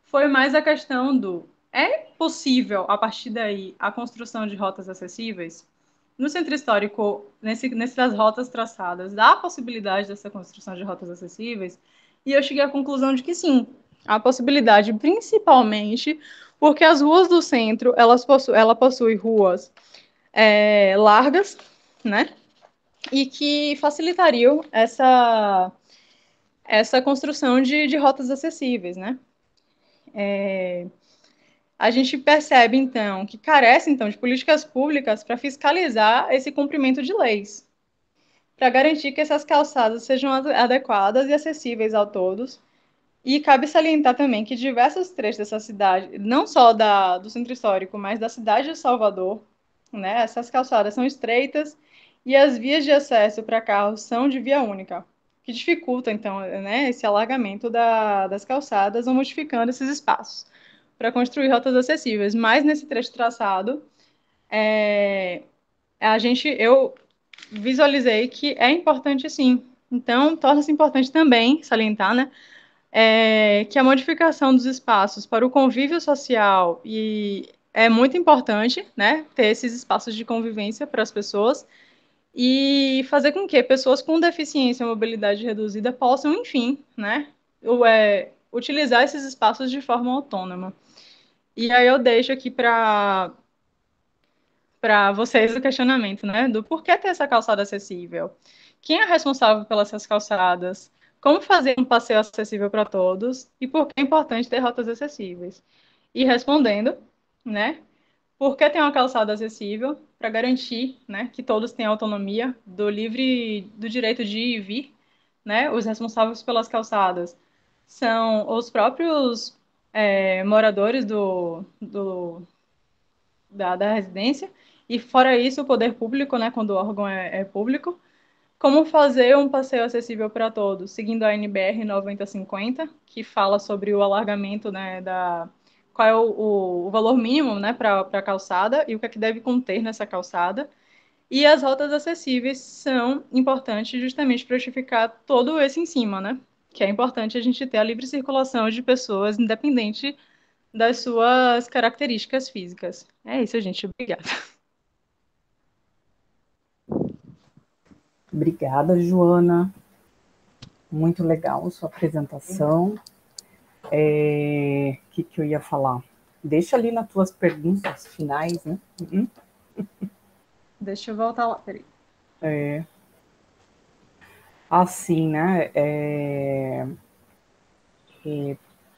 Speaker 2: Foi mais a questão é possível, a partir daí, a construção de rotas acessíveis? No centro histórico, nessas rotas traçadas, dá a possibilidade dessa construção de rotas acessíveis? E eu cheguei à conclusão de que sim, há possibilidade, principalmente porque as ruas do centro, ela possui ruas largas, né? E que facilitariam essa construção de rotas acessíveis, né? A gente percebe, então, que carece, então, de políticas públicas para fiscalizar esse cumprimento de leis, para garantir que essas calçadas sejam adequadas e acessíveis a todos. E cabe salientar também que diversos trechos dessa cidade, não só do centro histórico, mas da cidade de Salvador, né, essas calçadas são estreitas e as vias de acesso para carros são de via única, que dificulta, então, né, esse alargamento das calçadas ou modificando esses espaços para construir rotas acessíveis. Mas nesse trecho traçado, eu visualizei que é importante sim. Então, torna-se importante também salientar, né, que a modificação dos espaços para o convívio social é muito importante, né, ter esses espaços de convivência para as pessoas e fazer com que pessoas com deficiência ou mobilidade reduzida possam, enfim, né, utilizar esses espaços de forma autônoma. E aí eu deixo aqui para vocês o questionamento, né, do porquê ter essa calçada acessível. Quem é responsável pelas calçadas? Como fazer um passeio acessível para todos? E por que é importante ter rotas acessíveis? E respondendo, né, por que tem uma calçada acessível? para garantir, né, que todos tenham autonomia do direito de ir e vir, né? Os responsáveis pelas calçadas são os próprios moradores da residência, e fora isso, o poder público, né, quando o órgão é público. Como fazer um passeio acessível para todos? Seguindo a NBR 9050, que fala sobre o alargamento, né, qual é o valor mínimo, né, para a calçada e o que é que deve conter nessa calçada. E as rotas acessíveis são importantes justamente para justificar todo esse em cima, né? Que é importante a gente ter a livre circulação de pessoas, independente das suas características físicas. É isso, gente. Obrigada.
Speaker 1: Obrigada, Joana. Muito legal a sua apresentação. Que eu ia falar? Deixa ali nas tuas perguntas finais, né?
Speaker 2: Deixa eu voltar lá, peraí.
Speaker 1: Assim, né?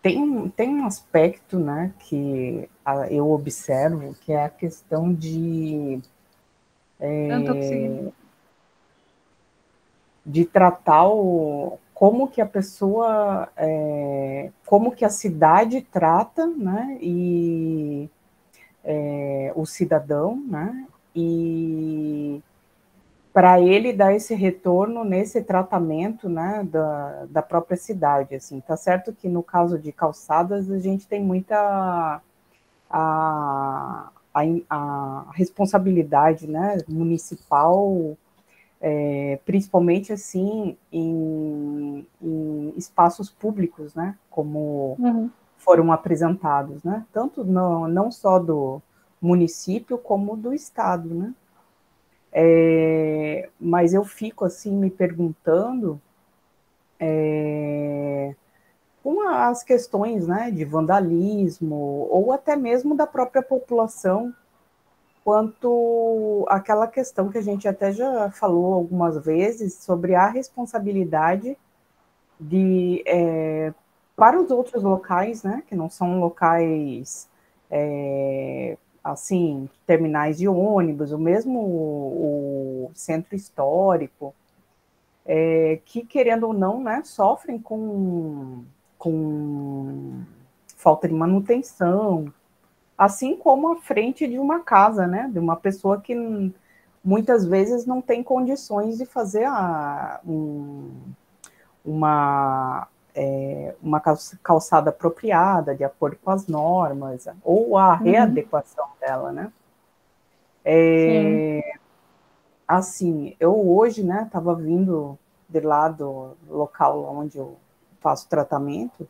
Speaker 1: Tem um aspecto, né, que eu observo, que é a questão
Speaker 2: Eu não tô conseguindo.
Speaker 1: de tratar como que a pessoa, como que a cidade trata, né, e o cidadão, né, e para ele dar esse retorno nesse tratamento, né, da própria cidade, assim. Tá certo que no caso de calçadas a gente tem muita a responsabilidade, né, municipal, principalmente assim em espaços públicos, né, como foram apresentados, né, tanto não só do município como do estado, né. Mas eu fico assim me perguntando com as questões, né, de vandalismo ou até mesmo da própria população, quanto aquela questão que a gente até já falou algumas vezes sobre a responsabilidade de para os outros locais, né, que não são locais assim, terminais de ônibus, o mesmo o centro histórico, que, querendo ou não, né, sofrem com falta de manutenção, assim como a frente de uma casa, né, de uma pessoa que muitas vezes não tem condições de fazer uma calçada apropriada, de acordo com as normas, ou a readequação dela, né.
Speaker 2: Sim.
Speaker 1: Assim, eu hoje, né, estava vindo de lá do local onde eu faço tratamento,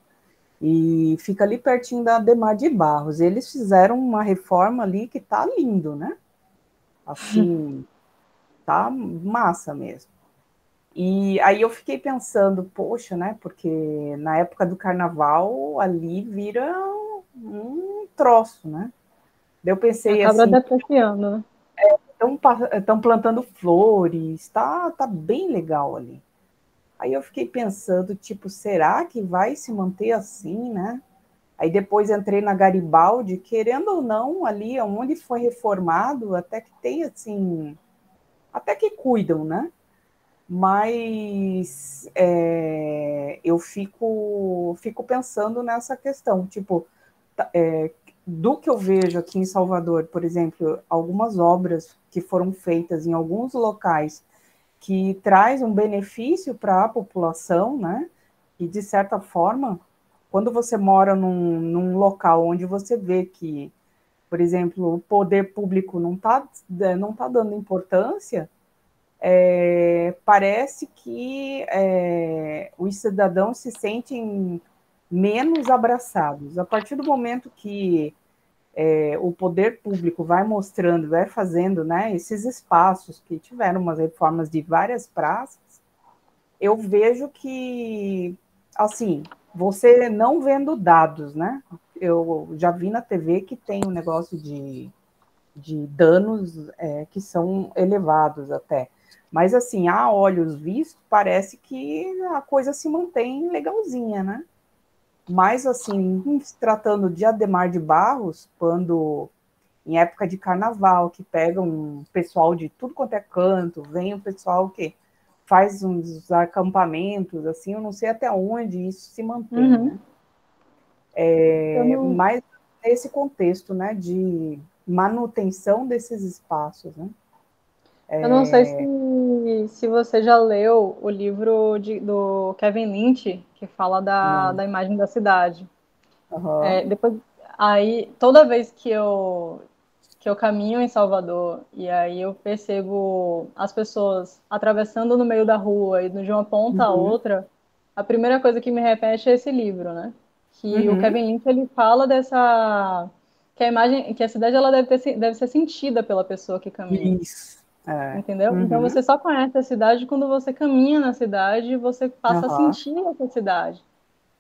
Speaker 1: e fica ali pertinho da Adhemar de Barros. Eles fizeram uma reforma ali que tá lindo, né? Assim, tá massa mesmo. E aí eu fiquei pensando, poxa, né? Porque na época do carnaval ali vira um troço, né? Daí eu pensei
Speaker 2: Acaba
Speaker 1: assim,
Speaker 2: depreciando, né?
Speaker 1: estão plantando flores, tá bem legal ali. Aí eu fiquei pensando, tipo, será que vai se manter assim, né? Aí depois entrei na Garibaldi, querendo ou não, ali onde foi reformado, até que tem assim, até que cuidam, né? Mas eu fico pensando nessa questão, tipo, do que eu vejo aqui em Salvador, por exemplo, algumas obras que foram feitas em alguns locais que traz um benefício para a população, né? E de certa forma, quando você mora num local onde você vê que, por exemplo, o poder público não tá dando importância, parece que os cidadãos se sentem menos abraçados. A partir do momento que o poder público vai mostrando, vai fazendo, né, esses espaços que tiveram umas reformas de várias praças, eu vejo que, assim, você não vendo dados, né? Eu já vi na TV que tem um negócio de danos que são elevados até. Mas, assim, a olhos vistos, parece que a coisa se mantém legalzinha, né? Mas, assim, se tratando de Adhemar de Barros, quando em época de carnaval, que pega um pessoal de tudo quanto é canto, vem um pessoal que faz uns acampamentos, assim, eu não sei até onde isso se mantém, né? Mas nesse contexto, né, de manutenção desses espaços, né?
Speaker 2: Eu não sei se você já leu o livro do Kevin Lynch, que fala da imagem da cidade.
Speaker 1: Uhum.
Speaker 2: Depois, aí, toda vez que eu caminho em Salvador e aí eu percebo as pessoas atravessando no meio da rua e de uma ponta a outra, a primeira coisa que me repete é esse livro, né? Que o Kevin Lynch ele fala dessa que a imagem, que a cidade ela deve ser sentida pela pessoa que caminha.
Speaker 1: Isso.
Speaker 2: Entendeu? Então você só conhece a cidade quando você caminha na cidade e você passa a
Speaker 1: Uhum.
Speaker 2: sentir essa cidade.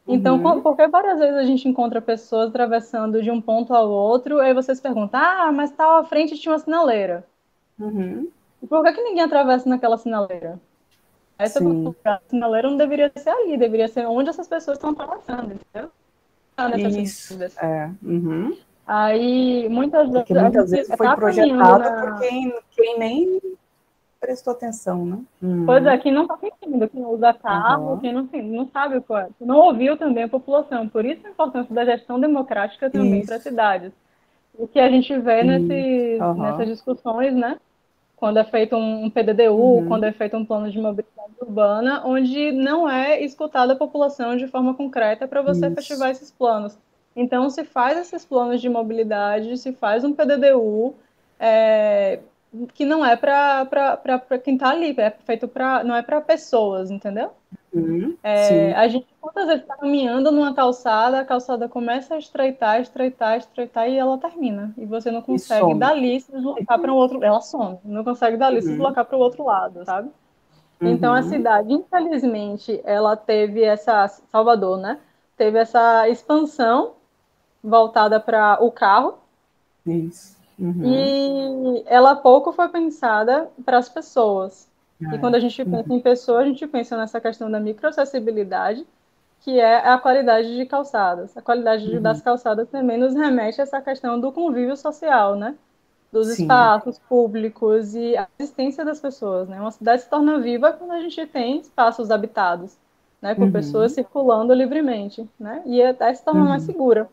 Speaker 2: Então, porque várias vezes a gente encontra pessoas atravessando de um ponto ao outro, aí você se pergunta, mas tal à frente tinha uma sinaleira. E por que ninguém atravessa naquela sinaleira? Aí você
Speaker 1: Sim.
Speaker 2: a sinaleira não deveria ser ali, deveria ser onde essas pessoas estão atravessando, entendeu? A necessidade
Speaker 1: Isso.
Speaker 2: dessa.
Speaker 1: Uhum.
Speaker 2: Aí, muitas vezes,
Speaker 1: Porque
Speaker 2: a
Speaker 1: muitas
Speaker 2: gente
Speaker 1: vezes foi
Speaker 2: está caminhando
Speaker 1: projetado por
Speaker 2: na...
Speaker 1: quem nem prestou atenção, né?
Speaker 2: Pois é, quem não está sentindo, quem usa carro,
Speaker 1: Uhum.
Speaker 2: quem não sabe o qual é. Não ouviu também a população. Por isso a importância da gestão democrática também para as
Speaker 1: Isso.
Speaker 2: cidades. O que a gente vê nessas
Speaker 1: Uhum.
Speaker 2: discussões, né? Quando é feito um PDDU, quando é feito um plano de mobilidade urbana, onde não é escutada a população de forma concreta para você efetivar
Speaker 1: Isso.
Speaker 2: esses planos. Então, se faz esses planos de mobilidade, se faz um PDDU, que não é para quem está ali, é feito para, não é para pessoas, entendeu?
Speaker 1: Sim.
Speaker 2: A gente, quantas vezes está caminhando numa calçada, a calçada começa a estreitar, estreitar, estreitar e ela termina. E você não
Speaker 1: E
Speaker 2: consegue
Speaker 1: some.
Speaker 2: dali se deslocar para um outro. Ela some, não consegue dali se deslocar para o outro lado, sabe? Então a cidade, infelizmente, ela teve essa. Salvador, né? Teve essa expansão voltada para o carro
Speaker 1: Isso.
Speaker 2: e ela pouco foi pensada para as pessoas. E quando
Speaker 1: É.
Speaker 2: a gente pensa em pessoas, a gente pensa nessa questão da microacessibilidade, que é a qualidade de calçadas. A qualidade das calçadas também nos remete a essa questão do convívio social, né? Dos
Speaker 1: Sim.
Speaker 2: espaços públicos e a existência das pessoas, né? Uma cidade se torna viva quando a gente tem espaços habitados, né? Por pessoas circulando livremente, né? E até se torna mais segura.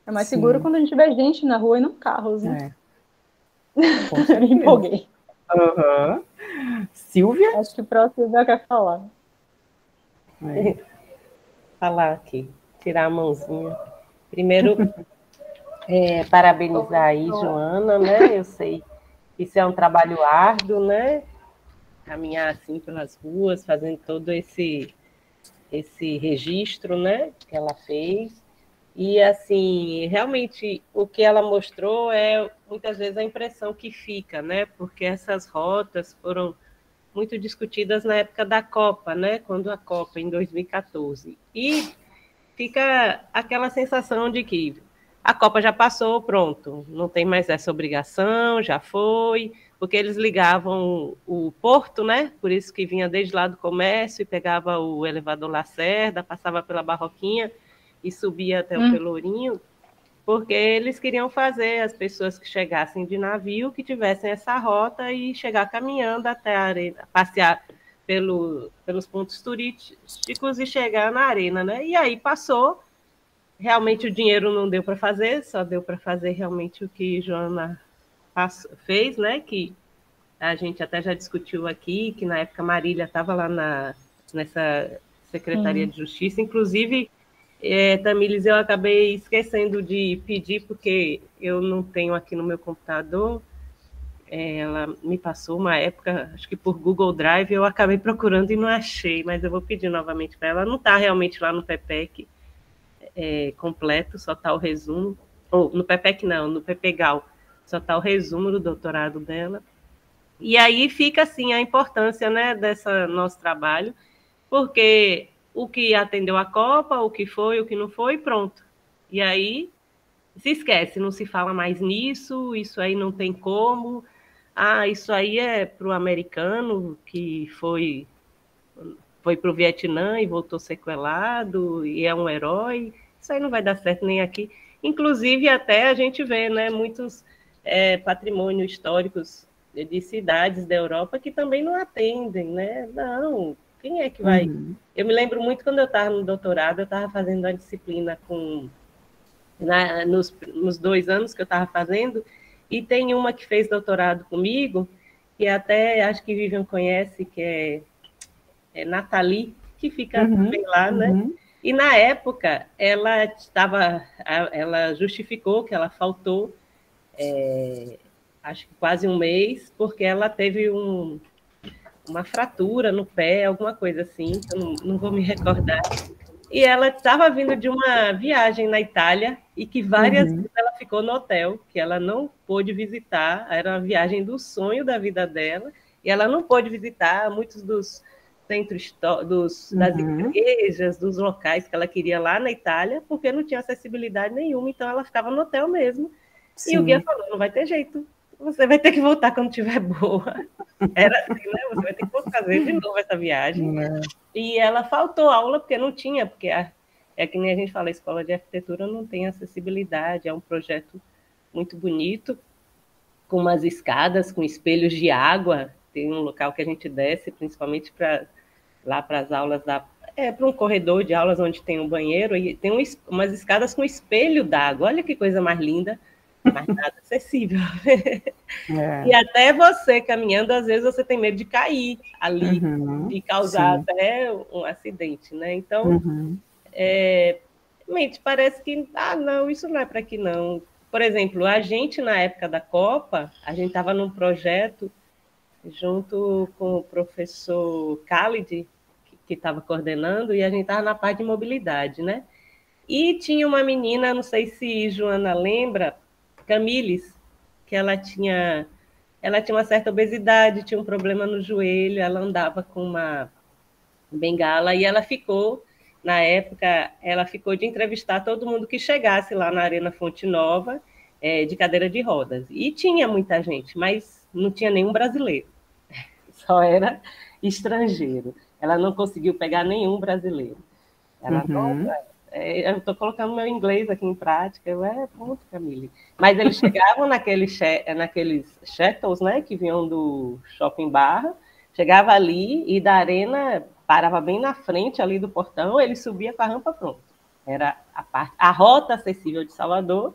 Speaker 2: É mais seguro
Speaker 1: Sim.
Speaker 2: quando a gente vê gente na rua e não carros, né?
Speaker 1: É. Com
Speaker 2: Me
Speaker 1: certeza.
Speaker 2: empolguei.
Speaker 1: Uhum. Silvia?
Speaker 2: Acho que para você quer falar.
Speaker 1: É.
Speaker 3: Falar aqui, tirar a mãozinha. Primeiro, parabenizar aí, Joana, né? Eu sei que isso é um trabalho árduo, né? Caminhar assim pelas ruas, fazendo todo esse registro, né? Que ela fez. E, assim, realmente, o que ela mostrou é, muitas vezes, a impressão que fica, né? Porque essas rotas foram muito discutidas na época da Copa, né? Quando a Copa, em 2014. E fica aquela sensação de que a Copa já passou, pronto, não tem mais essa obrigação, já foi, porque eles ligavam o porto, né? Por isso que vinha desde lá do comércio e pegava o elevador Lacerda, passava pela Barroquinha e subia até o Pelourinho, porque eles queriam fazer as pessoas que chegassem de navio, que tivessem essa rota e chegar caminhando até a arena, passear pelos pontos turísticos e chegar na arena, né? E aí passou, realmente o dinheiro não deu para fazer, só deu para fazer realmente o que Joana fez, né? Que a gente até já discutiu aqui, que na época Marília estava lá nessa Secretaria de Justiça, inclusive Tamires, eu acabei esquecendo de pedir, porque eu não tenho aqui no meu computador. Ela me passou uma época, acho que por Google Drive, eu acabei procurando e não achei, mas eu vou pedir novamente para ela. Não está realmente lá no PPEC completo, só está o resumo. Ou no PPEC não, no PPGAL, só está o resumo do doutorado dela. E aí fica assim a importância, né, desse nosso trabalho, porque o que atendeu a Copa, o que foi, o que não foi, pronto. E aí se esquece, não se fala mais nisso, isso aí não tem como. Isso aí é para o americano que foi para o Vietnã e voltou sequelado e é um herói. Isso aí não vai dar certo nem aqui. Inclusive, até a gente vê, né, muitos patrimônio históricos de cidades da Europa que também não atendem, né? Não, quem é que vai... Eu me lembro muito quando eu estava no doutorado, eu estava fazendo uma disciplina nos 2 anos que eu estava fazendo, e tem uma que fez doutorado comigo, que até acho que Vivian conhece, que é Nathalie, que fica bem lá, né? E na época ela justificou que ela faltou, acho que quase um mês, porque ela teve uma fratura no pé, alguma coisa assim, que eu não vou me recordar. E ela estava vindo de uma viagem na Itália e que várias vezes ela ficou no hotel, que ela não pôde visitar, era uma viagem do sonho da vida dela, e ela não pôde visitar muitos dos centros das igrejas, dos locais que ela queria lá na Itália, porque não tinha acessibilidade nenhuma, então ela ficava no hotel mesmo. Sim. E o guia falou, não vai ter jeito, você vai ter que voltar quando estiver boa. Era assim, né? Você vai ter que fazer de novo essa viagem. E ela faltou aula porque não tinha, porque é que nem a gente fala, a escola de arquitetura não tem acessibilidade, é um projeto muito bonito, com umas escadas, com espelhos de água, tem um local que a gente desce, principalmente lá para as aulas, para um corredor de aulas onde tem um banheiro, e tem umas escadas com espelho d'água, olha que coisa mais linda, mas nada acessível. E até você caminhando, às vezes você tem medo de cair ali e causar até um acidente, né? Então, realmente parece que, não, isso não é para aqui não. Por exemplo, a gente na época da Copa, a gente estava num projeto junto com o professor Khalid, que estava coordenando, e a gente estava na parte de mobilidade, né? E tinha uma menina, não sei se Joana lembra, Camiles, que ela tinha uma certa obesidade, tinha um problema no joelho, ela andava com uma bengala e ela ficou, na época, de entrevistar todo mundo que chegasse lá na Arena Fonte Nova, de cadeira de rodas. E tinha muita gente, mas não tinha nenhum brasileiro, só era estrangeiro. Ela não conseguiu pegar nenhum brasileiro. Ela eu estou colocando meu inglês aqui em prática, ponto, Camille. Mas eles chegavam naqueles shuttles, né, que vinham do Shopping Barra, chegava ali e da arena, parava bem na frente ali do portão, ele subia com a rampa pronto. Era a rota acessível de Salvador,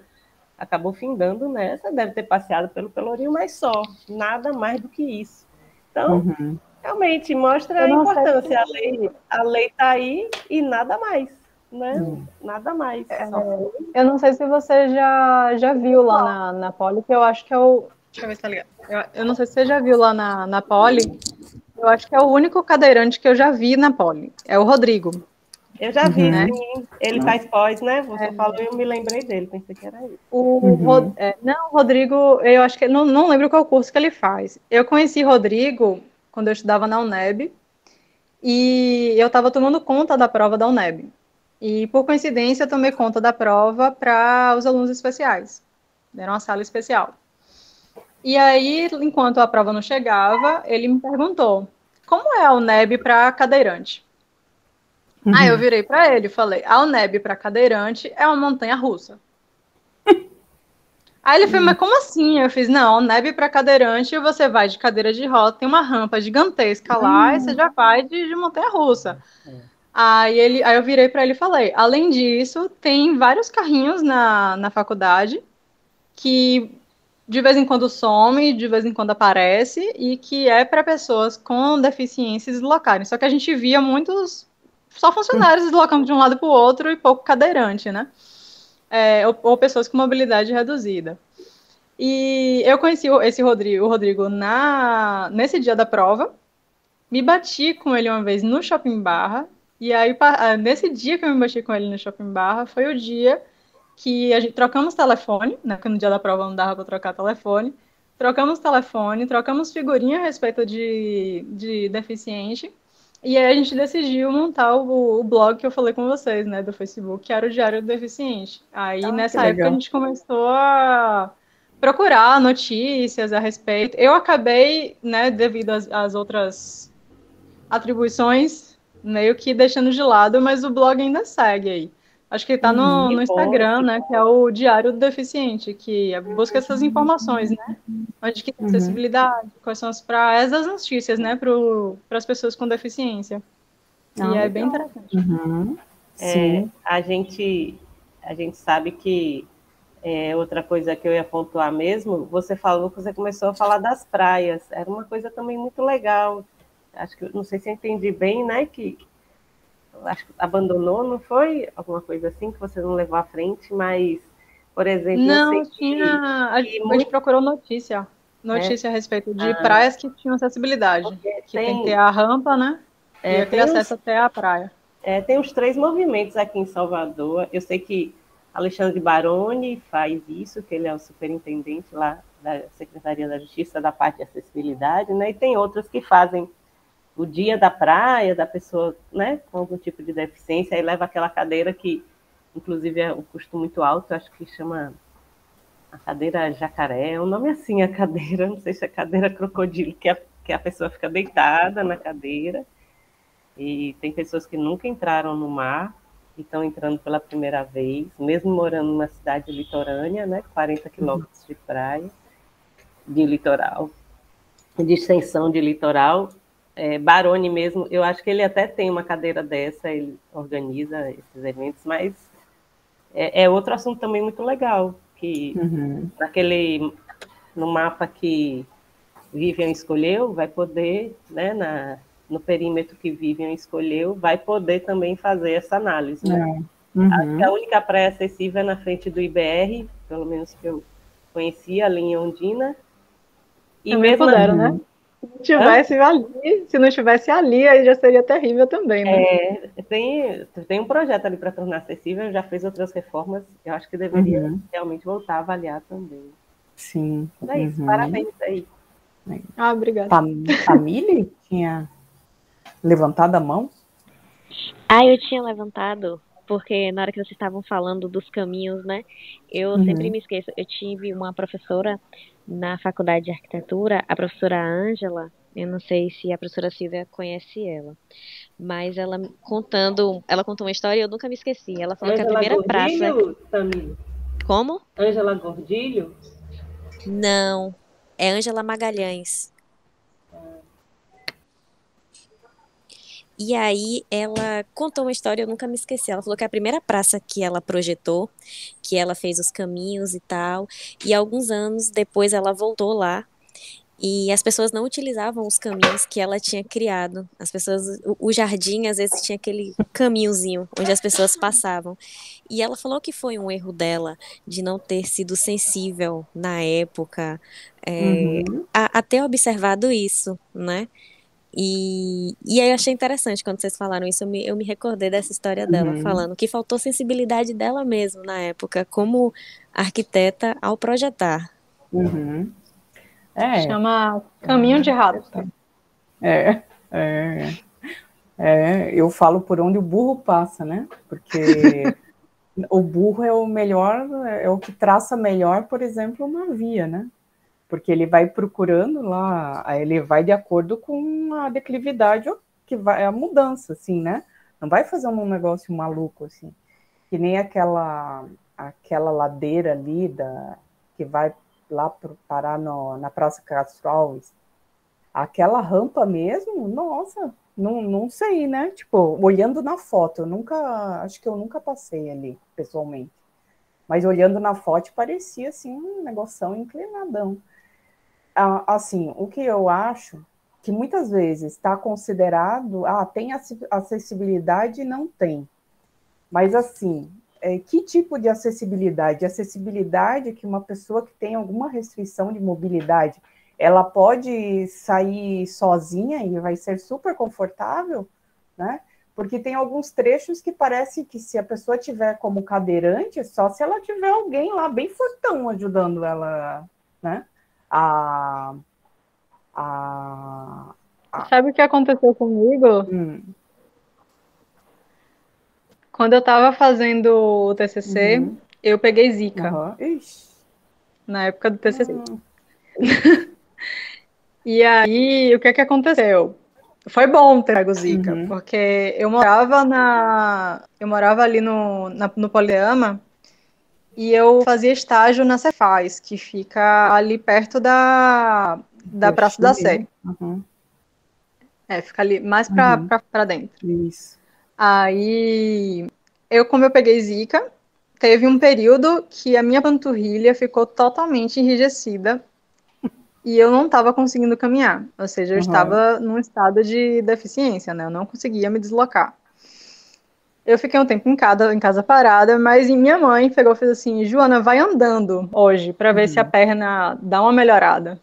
Speaker 3: acabou findando nessa, deve ter passeado pelo Pelourinho, mas só, nada mais do que isso. Então, realmente, mostra a importância. A lei está aí e nada mais. Né? Nada mais.
Speaker 2: Eu não sei se você já viu lá na Poli, que eu acho que é o... Deixa eu ver se tá ligado. Eu não sei se você já viu lá na Poli, eu acho que é o único cadeirante que eu já vi na Poli. É o Rodrigo.
Speaker 3: Eu já vi, né? Sim. Ele faz pós, né? Você falou e eu me lembrei dele, pensei que era ele.
Speaker 2: Não, o Rodrigo, eu acho que... Não lembro qual curso que ele faz. Eu conheci Rodrigo quando eu estudava na UNEB, e eu estava tomando conta da prova da UNEB. E, por coincidência, eu tomei conta da prova para os alunos especiais. Era uma sala especial. E aí, enquanto a prova não chegava, ele me perguntou, como é a UNEB para cadeirante? Aí eu virei para ele e falei, a UNEB para cadeirante é uma montanha-russa. Aí ele falou, mas como assim? Eu fiz, não, a UNEB para cadeirante, você vai de cadeira de roda, tem uma rampa gigantesca lá, e você já vai de montanha-russa. Aí eu virei para ele e falei, além disso, tem vários carrinhos na faculdade que de vez em quando some, de vez em quando aparece, e que é para pessoas com deficiência se deslocarem. Só que a gente via muitos só funcionários deslocando de um lado para o outro e pouco cadeirante, né? Ou pessoas com mobilidade reduzida. E eu conheci o Rodrigo nesse dia da prova, me bati com ele uma vez no Shopping Barra. E aí, nesse dia que eu me bati com ele no Shopping Barra, foi o dia que a gente trocamos telefone, né? Porque no dia da prova não dava para trocar telefone. Trocamos telefone, trocamos figurinha a respeito de deficiente. E aí a gente decidiu montar o blog que eu falei com vocês, né? Do Facebook, que era o Diário do Deficiente. Aí, nessa época, a gente começou a procurar notícias a respeito. Eu acabei, né, devido às outras atribuições, meio que deixando de lado, mas o blog ainda segue aí. Acho que está no Instagram, né? Que é o Diário do Deficiente, que busca essas informações, né? Onde que tem acessibilidade, quais são as praias, as notícias, né? Para as pessoas com deficiência. E é bem interessante.
Speaker 1: Sim.
Speaker 3: A gente sabe que outra coisa que eu ia pontuar mesmo, você falou que você começou a falar das praias. Era uma coisa também muito legal. Acho que, não sei se eu entendi bem, né? Que acho que abandonou, não foi? Alguma coisa assim que você não levou à frente, mas, por exemplo,
Speaker 2: não,
Speaker 3: eu sei
Speaker 2: a gente procurou notícia a respeito de praias que tinham acessibilidade, que tem que ter a rampa, né? E aquele acesso até a praia.
Speaker 3: Tem os 3 movimentos aqui em Salvador. Eu sei que Alexandre Baroni faz isso, que ele é o superintendente lá da Secretaria da Justiça da parte de acessibilidade, né? E tem outros que fazem o dia da praia, da pessoa, né, com algum tipo de deficiência, aí leva aquela cadeira que, inclusive, é um custo muito alto, acho que chama a cadeira jacaré, é um nome assim, a cadeira, não sei se é cadeira crocodilo, que a pessoa fica deitada na cadeira, e tem pessoas que nunca entraram no mar, e estão entrando pela primeira vez, mesmo morando numa cidade litorânea, né, 40 quilômetros de praia, de litoral, de extensão de litoral. Baroni mesmo, eu acho que ele até tem uma cadeira dessa, ele organiza esses eventos, mas é outro assunto também muito legal, que no mapa que Vivian escolheu, vai poder, né, no perímetro que Vivian escolheu, vai poder também fazer essa análise, né? Acho que a única praia acessível é na frente do IBR, pelo menos que eu conhecia, ali em Ondina.
Speaker 2: E também mesmo puderam, né? Se não tivesse ali, aí já seria terrível também, né?
Speaker 3: Tem um projeto ali para tornar acessível, já fez outras reformas, eu acho que deveria realmente voltar a avaliar também.
Speaker 1: Sim.
Speaker 3: É isso, parabéns aí.
Speaker 2: Obrigada.
Speaker 1: Tamile tinha levantado a mão?
Speaker 4: Eu tinha levantado, porque na hora que vocês estavam falando dos caminhos, né? Eu sempre me esqueço. Eu tive uma professora na faculdade de arquitetura, a professora Ângela. Eu não sei se a professora Silvia conhece ela, mas ela contou uma história e eu nunca me esqueci. Ela falou
Speaker 3: Ângela
Speaker 4: que a primeira
Speaker 3: Gordilho,
Speaker 4: praça.
Speaker 3: Tamile?
Speaker 4: Como?
Speaker 3: Ângela Gordilho?
Speaker 4: Não, é Ângela Magalhães. E aí ela contou uma história, eu nunca me esqueci. Ela falou que a primeira praça que ela projetou, que ela fez os caminhos e tal, e alguns anos depois ela voltou lá e as pessoas não utilizavam os caminhos que ela tinha criado. As pessoas, o jardim às vezes tinha aquele caminhozinho onde as pessoas passavam. E ela falou que foi um erro dela de não ter sido sensível na época, a ter observado isso, né? E aí eu achei interessante quando vocês falaram isso, eu me recordei dessa história dela, falando que faltou sensibilidade dela mesmo na época, como arquiteta ao projetar.
Speaker 2: Chama Caminho de Rato.
Speaker 1: Eu falo por onde o burro passa, né? Porque o burro é o melhor, é o que traça melhor, por exemplo, uma via, né? Porque ele vai procurando lá, ele vai de acordo com a declividade, que vai a mudança, assim, né? Não vai fazer um negócio maluco, assim. Que nem aquela ladeira ali, que vai lá parar na Praça Castro Alves. Aquela rampa mesmo, nossa, não sei, né? Tipo, olhando na foto, acho que eu nunca passei ali, pessoalmente. Mas olhando na foto, parecia, assim, um negoção inclinadão. Assim, o que eu acho que muitas vezes está considerado, tem acessibilidade e não tem. Mas, assim, que tipo de acessibilidade? Acessibilidade que uma pessoa que tem alguma restrição de mobilidade, ela pode sair sozinha e vai ser super confortável, né? Porque tem alguns trechos que parece que se a pessoa tiver como cadeirante, só se ela tiver alguém lá bem fortão ajudando ela, né?
Speaker 2: Sabe o que aconteceu comigo? Quando eu estava fazendo o TCC, eu peguei Zika. Na época do TCC. E aí, o que aconteceu? foi bom ter pego Zika,
Speaker 1: Uhum.
Speaker 2: porque eu morava ali no Poliama, e eu fazia estágio na Cefaz, que fica ali perto da
Speaker 1: Poxa,
Speaker 2: Praça da Sé.
Speaker 1: mesmo. Uhum.
Speaker 2: Fica ali mais
Speaker 1: Uhum.
Speaker 2: para dentro.
Speaker 1: Isso.
Speaker 2: Aí, como eu peguei Zika, teve um período que a minha panturrilha ficou totalmente enrijecida e eu não estava conseguindo caminhar. Ou seja, eu
Speaker 1: Uhum.
Speaker 2: estava num estado de deficiência, né? Eu não conseguia me deslocar. Eu fiquei um tempo em casa parada, mas minha mãe pegou e fez assim: Joana, vai andando hoje para ver se a
Speaker 1: Uhum.
Speaker 2: perna dá uma melhorada.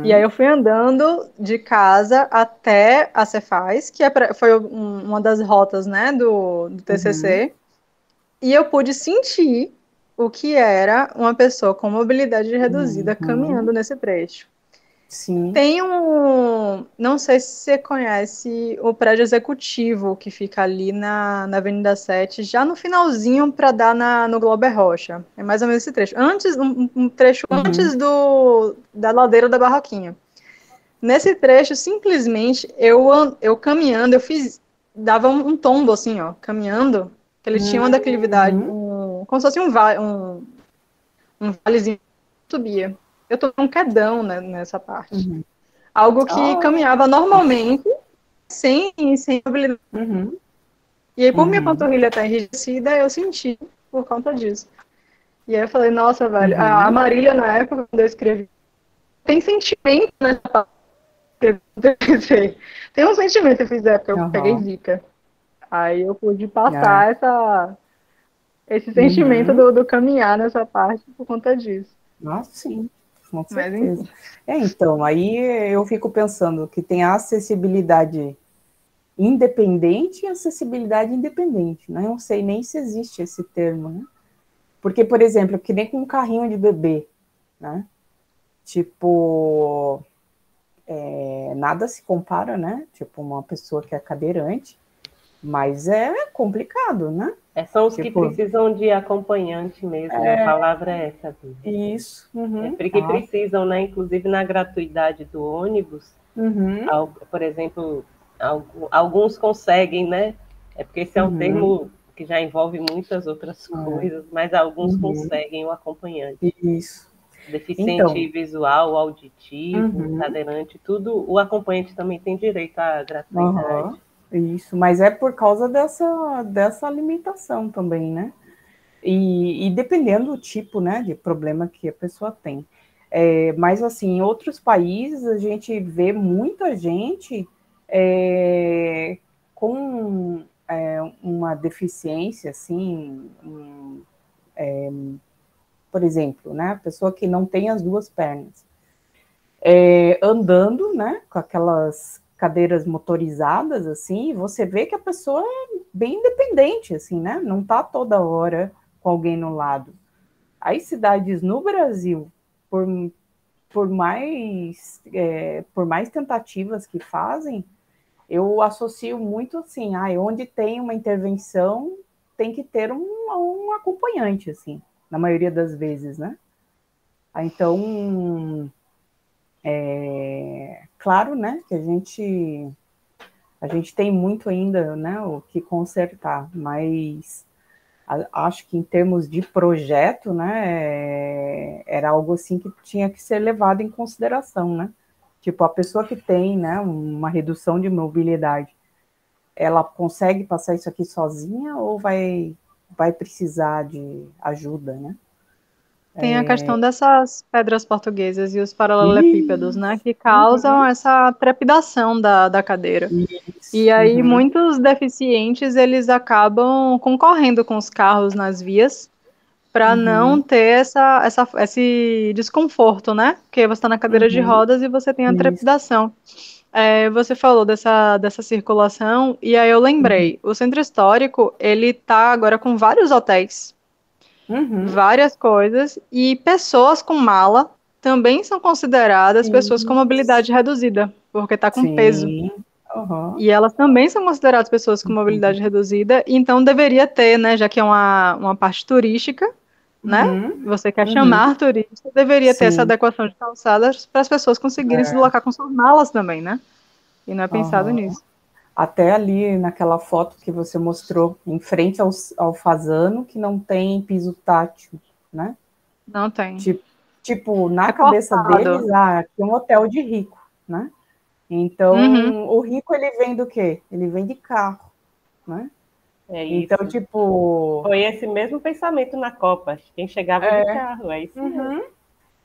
Speaker 2: E aí
Speaker 1: Uhum.
Speaker 2: eu fui andando de casa até a Cefaz, que foi uma das rotas, né, do
Speaker 1: Uhum.
Speaker 2: TCC, e eu pude sentir o que era uma pessoa com mobilidade reduzida
Speaker 1: Uhum.
Speaker 2: caminhando nesse trecho.
Speaker 1: Sim.
Speaker 2: Tem não sei se você conhece o prédio executivo que fica ali na Avenida 7, já no finalzinho para dar no Glauber Rocha. É mais ou menos esse trecho. Um trecho
Speaker 1: Uhum.
Speaker 2: antes da ladeira da Barroquinha. Nesse trecho, simplesmente, eu caminhando, dava um tombo assim, ó, caminhando, que ele tinha uma declividade,
Speaker 1: Uhum.
Speaker 2: como se fosse um valezinho que subia. Eu tô um quedão, né, nessa parte.
Speaker 1: Uhum.
Speaker 2: Algo que
Speaker 1: Ah.
Speaker 2: caminhava normalmente, sem habilidade.
Speaker 1: Uhum.
Speaker 2: E aí, por minha
Speaker 1: Uhum.
Speaker 2: panturrilha estar enrijecida, eu senti por conta disso. E aí eu falei, nossa, velho, a
Speaker 1: Uhum.
Speaker 2: Marília, na época, quando eu escrevi, tem sentimento nessa parte. Tem um sentimento que eu fiz, porque eu peguei
Speaker 1: Uhum.
Speaker 2: Zika. Aí eu pude
Speaker 1: É.
Speaker 2: passar esse sentimento
Speaker 1: Uhum.
Speaker 2: do caminhar nessa parte por conta disso.
Speaker 1: Nossa, sim, com
Speaker 2: Mas
Speaker 1: certeza.
Speaker 2: enfim.
Speaker 1: Então, aí eu fico pensando que tem a acessibilidade independente e acessibilidade independente, né? Eu não sei nem se existe esse termo, né? Porque, por exemplo, que nem com um carrinho de bebê, né? Tipo, nada se compara, né? Tipo, uma pessoa que é cadeirante, mas é complicado, né?
Speaker 3: São os que
Speaker 1: Tipo,
Speaker 3: precisam de acompanhante mesmo, a palavra é essa.
Speaker 1: isso. Uhum.
Speaker 3: Que precisam, né? Inclusive na gratuidade do ônibus,
Speaker 1: Uhum.
Speaker 3: por exemplo, alguns conseguem, né? Porque esse é um
Speaker 1: Uhum.
Speaker 3: termo que já envolve muitas outras coisas, mas alguns
Speaker 1: Uhum.
Speaker 3: conseguem o acompanhante.
Speaker 1: Isso.
Speaker 3: Deficiente
Speaker 1: Então,
Speaker 3: visual, auditivo,
Speaker 1: uhum.
Speaker 3: cadeirante, tudo, o acompanhante também tem direito à gratuidade.
Speaker 1: Uhum. Isso, mas é por causa dessa limitação também, né? E dependendo do tipo, né, de problema que a pessoa tem. Mas, assim, em outros países, a gente vê muita gente com uma deficiência, assim, por exemplo, né, a pessoa que não tem as duas pernas, andando, né, com aquelas cadeiras motorizadas, assim, você vê que a pessoa é bem independente, assim, né, não está toda hora com alguém no lado. As cidades no Brasil, por, por mais tentativas que fazem, eu associo muito assim, onde tem uma intervenção, tem que ter um acompanhante, assim, na maioria das vezes, né? Então, claro, né, que a gente tem muito ainda, né, o que consertar, mas acho que em termos de projeto, né, era algo assim que tinha que ser levado em consideração, né? Tipo, a pessoa que tem, né, uma redução de mobilidade, ela consegue passar isso aqui sozinha ou vai precisar de ajuda, né?
Speaker 2: Tem a questão dessas pedras portuguesas e os paralelepípedos, né,
Speaker 1: Isso.
Speaker 2: que causam essa trepidação da cadeira.
Speaker 1: Isso.
Speaker 2: E aí
Speaker 1: Uhum.
Speaker 2: muitos deficientes, eles acabam concorrendo com os carros nas vias para não
Speaker 1: Uhum.
Speaker 2: ter esse desconforto, né? Porque você está na cadeira de
Speaker 1: Uhum.
Speaker 2: rodas e você tem a
Speaker 1: Isso.
Speaker 2: trepidação. Você falou dessa circulação, e aí eu
Speaker 1: Uhum.
Speaker 2: lembrei, o centro histórico, ele tá agora com vários hotéis,
Speaker 1: Uhum.
Speaker 2: várias coisas, e pessoas com mala também são consideradas pessoas com
Speaker 1: Isso.
Speaker 2: mobilidade reduzida, porque tá com peso.
Speaker 1: Sim. Uhum.
Speaker 2: E elas também são consideradas pessoas com mobilidade reduzida, então deveria ter, né, já que é uma parte turística, né?
Speaker 1: Uhum.
Speaker 2: Você quer
Speaker 1: Uhum.
Speaker 2: chamar turista, deveria ter essa
Speaker 1: Sim.
Speaker 2: adequação de calçadas para as pessoas conseguirem se deslocar com suas malas também, né? E não é pensado
Speaker 1: Aham.
Speaker 2: nisso.
Speaker 1: Até ali naquela foto que você mostrou, em frente ao Fasano, que não tem piso tátil, né?
Speaker 2: Não tem.
Speaker 1: Tipo, na
Speaker 2: É
Speaker 1: cabeça
Speaker 2: cortado.
Speaker 1: deles, aqui é um hotel de rico, né?
Speaker 2: Uhum.
Speaker 1: Então, o rico, ele vem do quê? Ele vem de carro, né?
Speaker 3: É
Speaker 1: Então,
Speaker 3: isso.
Speaker 1: tipo...
Speaker 3: Foi esse mesmo pensamento na Copa. Quem chegava de carro, é isso mesmo.
Speaker 1: Uhum.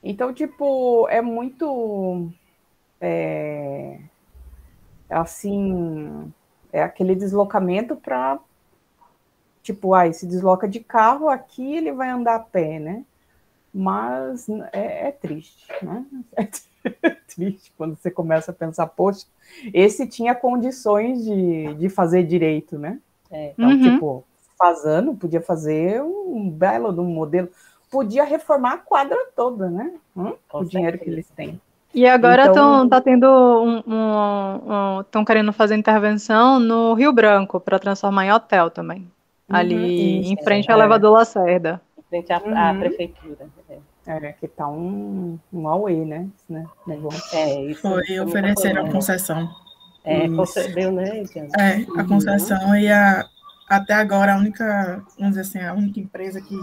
Speaker 1: Então, tipo, é muito... assim... É aquele deslocamento para... Tipo, se desloca de carro, aqui ele vai andar a pé, né? Mas é triste, né? É triste quando você começa a pensar, poxa, esse tinha condições de fazer direito, né? Então,
Speaker 2: Uhum.
Speaker 1: tipo, Fasano podia fazer um belo de um modelo, podia reformar a quadra toda, né?
Speaker 3: Com
Speaker 1: O dinheiro que
Speaker 3: certeza.
Speaker 1: eles têm.
Speaker 2: E agora
Speaker 1: Então,
Speaker 2: tá tendo estão querendo fazer intervenção no Rio Branco para transformar em hotel também. Ali
Speaker 1: isso,
Speaker 2: em frente ao elevador Lacerda.
Speaker 3: Em frente à prefeitura.
Speaker 1: que tá um auê, né? Esse negócio.
Speaker 3: Isso
Speaker 5: Foi
Speaker 3: muita
Speaker 5: oferecer a
Speaker 3: polêmica.
Speaker 5: concessão.
Speaker 3: Concedeu, né, Diana?
Speaker 5: A concessão e até agora vamos dizer assim, a única empresa que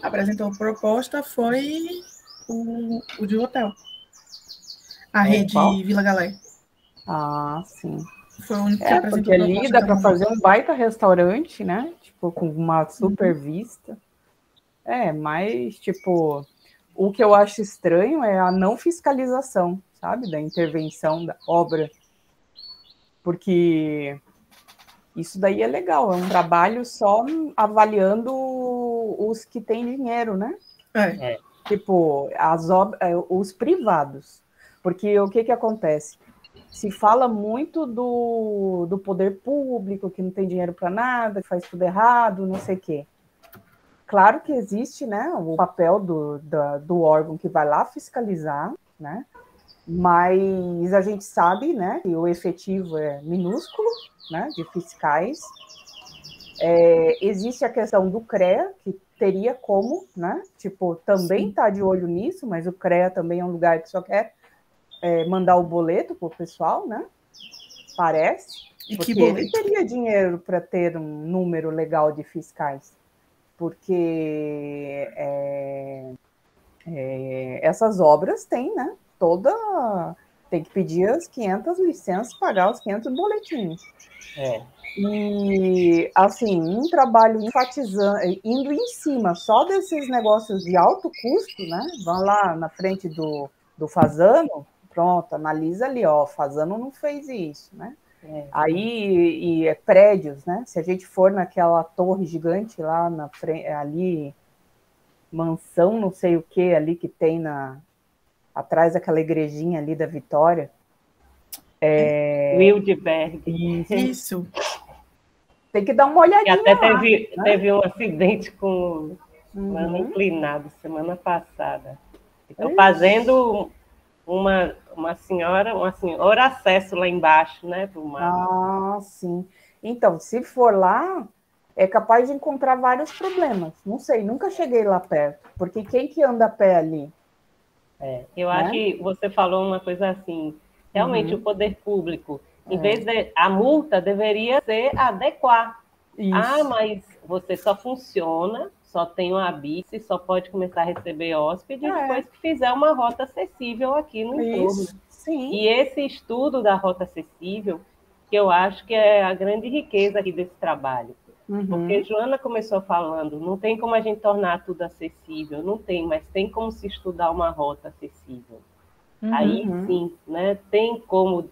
Speaker 5: apresentou proposta foi o de hotel. A rede
Speaker 1: Qual?
Speaker 5: Vila Galé.
Speaker 1: Ah, sim.
Speaker 5: Foi o único que
Speaker 1: Porque
Speaker 5: apresentou
Speaker 1: ali
Speaker 5: proposta
Speaker 1: dá
Speaker 5: até o
Speaker 1: para
Speaker 5: momento.
Speaker 1: fazer um baita restaurante, né? Tipo, com uma super vista. Mas, tipo, o que eu acho estranho é a não fiscalização, sabe? Da intervenção da obra. Porque isso daí é legal, é um trabalho só avaliando os que têm dinheiro, né? Tipo, os privados. Porque o que acontece? Se fala muito do poder público, que não tem dinheiro para nada, que faz tudo errado, não sei o quê. Claro que existe, né, o papel do órgão que vai lá fiscalizar, né, mas a gente sabe, né, que o efetivo é minúsculo, né, de fiscais. Existe a questão do CREA, que teria como, né, tipo, também tá de olho nisso, mas o CREA também é um lugar que só quer mandar o boleto pro pessoal, né, parece,
Speaker 5: E que
Speaker 1: porque ele
Speaker 5: boleto?
Speaker 1: teria dinheiro para ter um número legal de fiscais, porque essas obras têm, né, tem que pedir as 500 licenças, pagar os 500 boletins. E, assim, um trabalho enfatizando, indo em cima só desses negócios de alto custo, né, vão lá na frente do Fasano, pronto, analisa ali, ó, Fasano não fez isso, né? Aí, prédios, né? Se a gente for naquela torre gigante lá na frente, ali, mansão, não sei o que ali que tem atrás daquela igrejinha ali da Vitória.
Speaker 3: Wildberg.
Speaker 5: Isso.
Speaker 1: Tem que dar uma olhadinha.
Speaker 3: E até
Speaker 1: lá,
Speaker 3: teve um acidente com plano inclinado semana passada. Estão fazendo uma senhora acesso lá embaixo, né, para o mar.
Speaker 1: Ah, sim. Então, se for lá, é capaz de encontrar vários problemas. Não sei, nunca cheguei lá perto, porque quem que anda a pé ali?
Speaker 3: Eu acho que você falou uma coisa assim, realmente o poder público, em vez de a multa deveria ser adequar.
Speaker 1: Isso.
Speaker 3: Mas você só funciona, só tem uma bice, só pode começar a receber hóspede depois que fizer uma rota acessível aqui no entorno.
Speaker 1: Isso, sim.
Speaker 3: E esse estudo da rota acessível, que eu acho que é a grande riqueza aqui desse trabalho. Porque Joana começou falando, não tem como a gente tornar tudo acessível, não tem, mas tem como se estudar uma rota acessível. Aí sim, né, tem como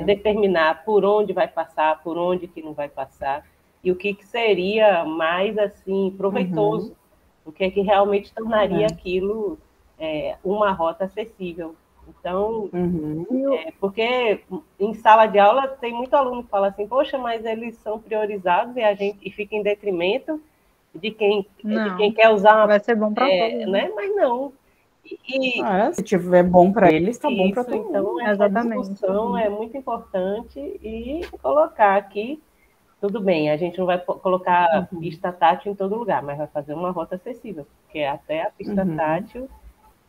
Speaker 3: determinar por onde vai passar, por onde que não vai passar, e o que seria mais assim proveitoso, o que é que realmente tornaria aquilo uma rota acessível. Então, porque em sala de aula tem muito aluno que fala assim, poxa, mas eles são priorizados e fica em detrimento de quem quer usar uma...
Speaker 2: Vai ser bom para todos,
Speaker 3: né? Mas não.
Speaker 1: Se tiver bom para eles, está bom para todo mundo.
Speaker 3: Então, essa discussão é muito importante e colocar aqui, tudo bem, a gente não vai colocar pista tátil em todo lugar, mas vai fazer uma rota acessível, porque até a pista tátil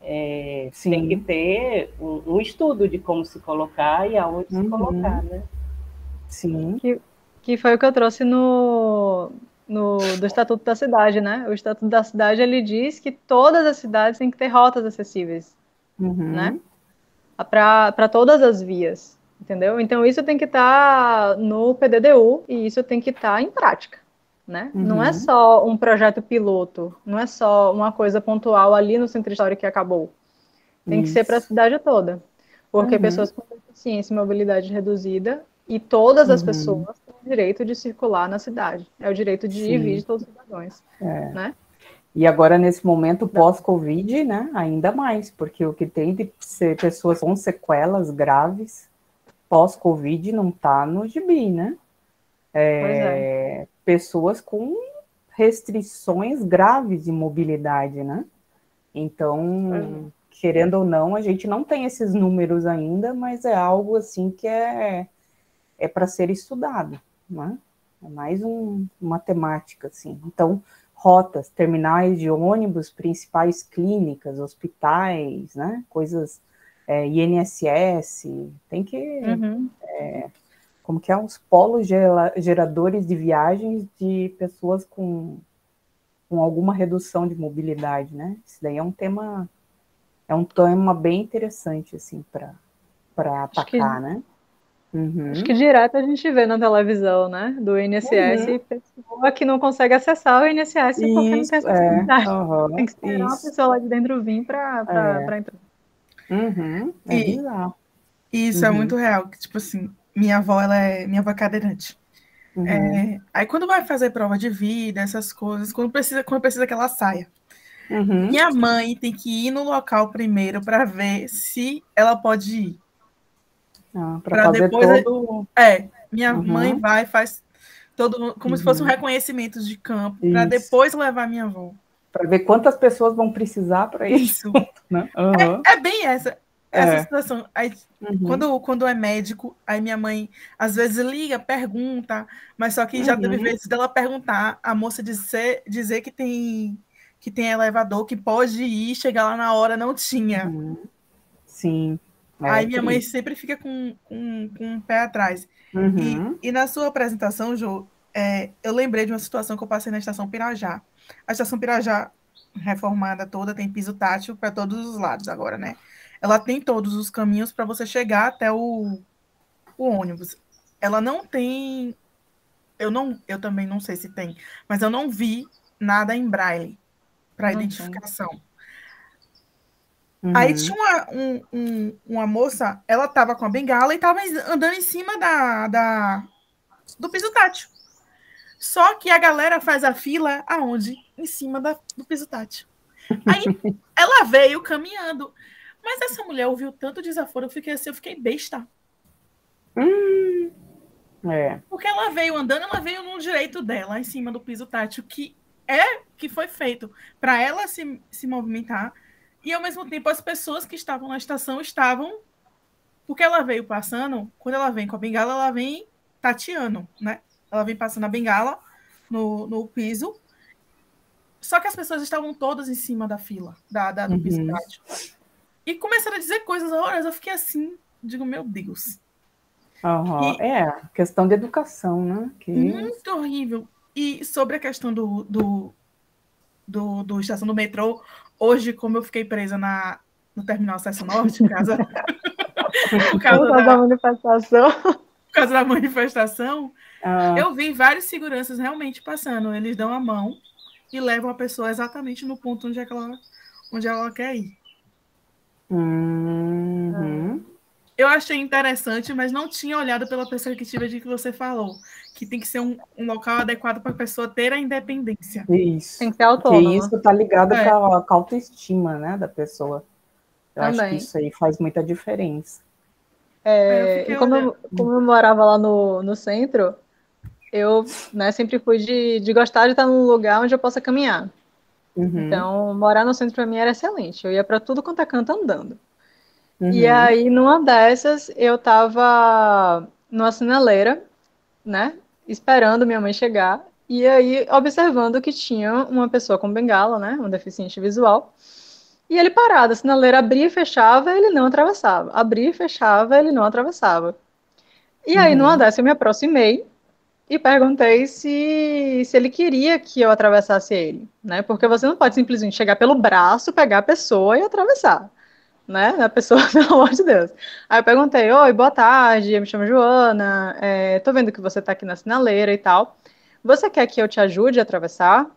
Speaker 3: Tem que ter um estudo de como se colocar e aonde se colocar, né?
Speaker 1: Sim.
Speaker 2: Que foi o que eu trouxe do Estatuto da Cidade, né? O Estatuto da Cidade, ele diz que todas as cidades têm que ter rotas acessíveis, né? Para todas as vias, entendeu? Então, isso tem que estar no PDDU e isso tem que estar em prática, né? Não é só um projeto piloto, não é só uma coisa pontual ali no centro histórico que acabou. Tem que ser para a cidade toda, porque pessoas com deficiência e mobilidade reduzida e todas as pessoas têm o direito de circular na cidade. É o direito de ir e vir de todos os cidadãos, né?
Speaker 1: E agora, nesse momento pós-Covid, né, ainda mais, porque o que tem de ser pessoas com sequelas graves pós-Covid não está no gibi, né? Pessoas com restrições graves de mobilidade, né? Então, querendo ou não, a gente não tem esses números ainda, mas é algo assim que é para ser estudado, né? É mais uma temática, assim. Então, rotas, terminais de ônibus, principais clínicas, hospitais, né? Coisas, INSS, tem que... como que é? Os polos geradores de viagens de pessoas com alguma redução de mobilidade, né? Isso daí é um tema bem interessante, assim, para atacar, né?
Speaker 2: Acho que direto a gente vê na televisão, né? Do INSS, pessoa que não consegue acessar o INSS porque não tem acessibilidade. Tem que esperar uma pessoa lá de dentro vir para entrar.
Speaker 1: É bizarro.
Speaker 5: E isso é muito real, que, tipo assim, minha avó é cadeirante. Aí quando vai fazer prova de vida, essas coisas, quando precisa que ela saia, minha mãe tem que ir no local primeiro para ver se ela pode ir.
Speaker 1: Para fazer
Speaker 5: depois
Speaker 1: todo...
Speaker 5: minha mãe vai, faz todo, como se fosse um reconhecimento de campo, para depois levar minha avó.
Speaker 1: Para ver quantas pessoas vão precisar para isso. Né?
Speaker 5: É bem essa situação. Aí, quando é médico, aí minha mãe às vezes liga, pergunta, mas só que já teve vezes dela perguntar, a moça dizer que tem elevador, que pode ir, chegar lá na hora, não tinha.
Speaker 1: Sim.
Speaker 5: Aí minha mãe sempre fica com um pé atrás. E na sua apresentação, Jô, eu lembrei de uma situação que eu passei na Estação Pirajá. A Estação Pirajá, reformada toda, tem piso tátil para todos os lados agora, né? Ela tem todos os caminhos para você chegar até o ônibus. Ela não tem... Eu também não sei se tem, mas eu não vi nada em braille para identificação. Aí tinha uma moça, ela estava com a bengala e estava andando em cima do piso tátil. Só que a galera faz a fila aonde? Em cima do piso tátil. Aí ela veio caminhando. Mas essa mulher ouviu tanto desaforo, eu fiquei besta. Porque ela veio andando, ela veio no direito dela, em cima do piso tátil, que foi feito para ela se movimentar. E, ao mesmo tempo, as pessoas que estavam na estação estavam... Porque ela veio passando... Quando ela vem com a bengala, ela vem tateando, né? Ela vem passando a bengala no piso. Só que as pessoas estavam todas em cima da fila, do piso tátil. E começaram a dizer coisas horas. Eu fiquei assim... Digo, meu Deus.
Speaker 1: Questão de educação, né?
Speaker 5: Muito horrível. E sobre a questão do estação do metrô... Hoje, como eu fiquei presa no Terminal Acesso Norte, por causa
Speaker 2: da manifestação,
Speaker 5: por causa da manifestação, eu vi vários seguranças realmente passando. Eles dão a mão e levam a pessoa exatamente no ponto onde ela quer ir. Eu achei interessante, mas não tinha olhado pela perspectiva de que você falou, que tem que ser um local adequado para a pessoa ter a independência.
Speaker 1: Isso.
Speaker 2: Tem que ser autônoma.
Speaker 1: Porque isso está ligado com a autoestima, né, da pessoa. Eu acho que isso aí faz muita diferença.
Speaker 2: E como eu morava lá no centro, eu, né, sempre fui de gostar de estar num lugar onde eu possa caminhar. Então, morar no centro para mim era excelente. Eu ia para tudo quanto é canto andando. E aí, numa dessas, eu estava numa sinaleira, né, esperando minha mãe chegar, e aí observando que tinha uma pessoa com bengala, né, um deficiente visual, e ele parado, a sinaleira abria e fechava, ele não atravessava. Abria e fechava, ele não atravessava. E aí, numa dessa, eu me aproximei e perguntei se ele queria que eu atravessasse ele, né? Porque você não pode simplesmente chegar pelo braço, pegar a pessoa e atravessar, né? A pessoa, pelo amor de Deus. Aí eu perguntei, oi, boa tarde, eu me chamo Joana, tô vendo que você tá aqui na sinaleira e tal. Você quer que eu te ajude a atravessar?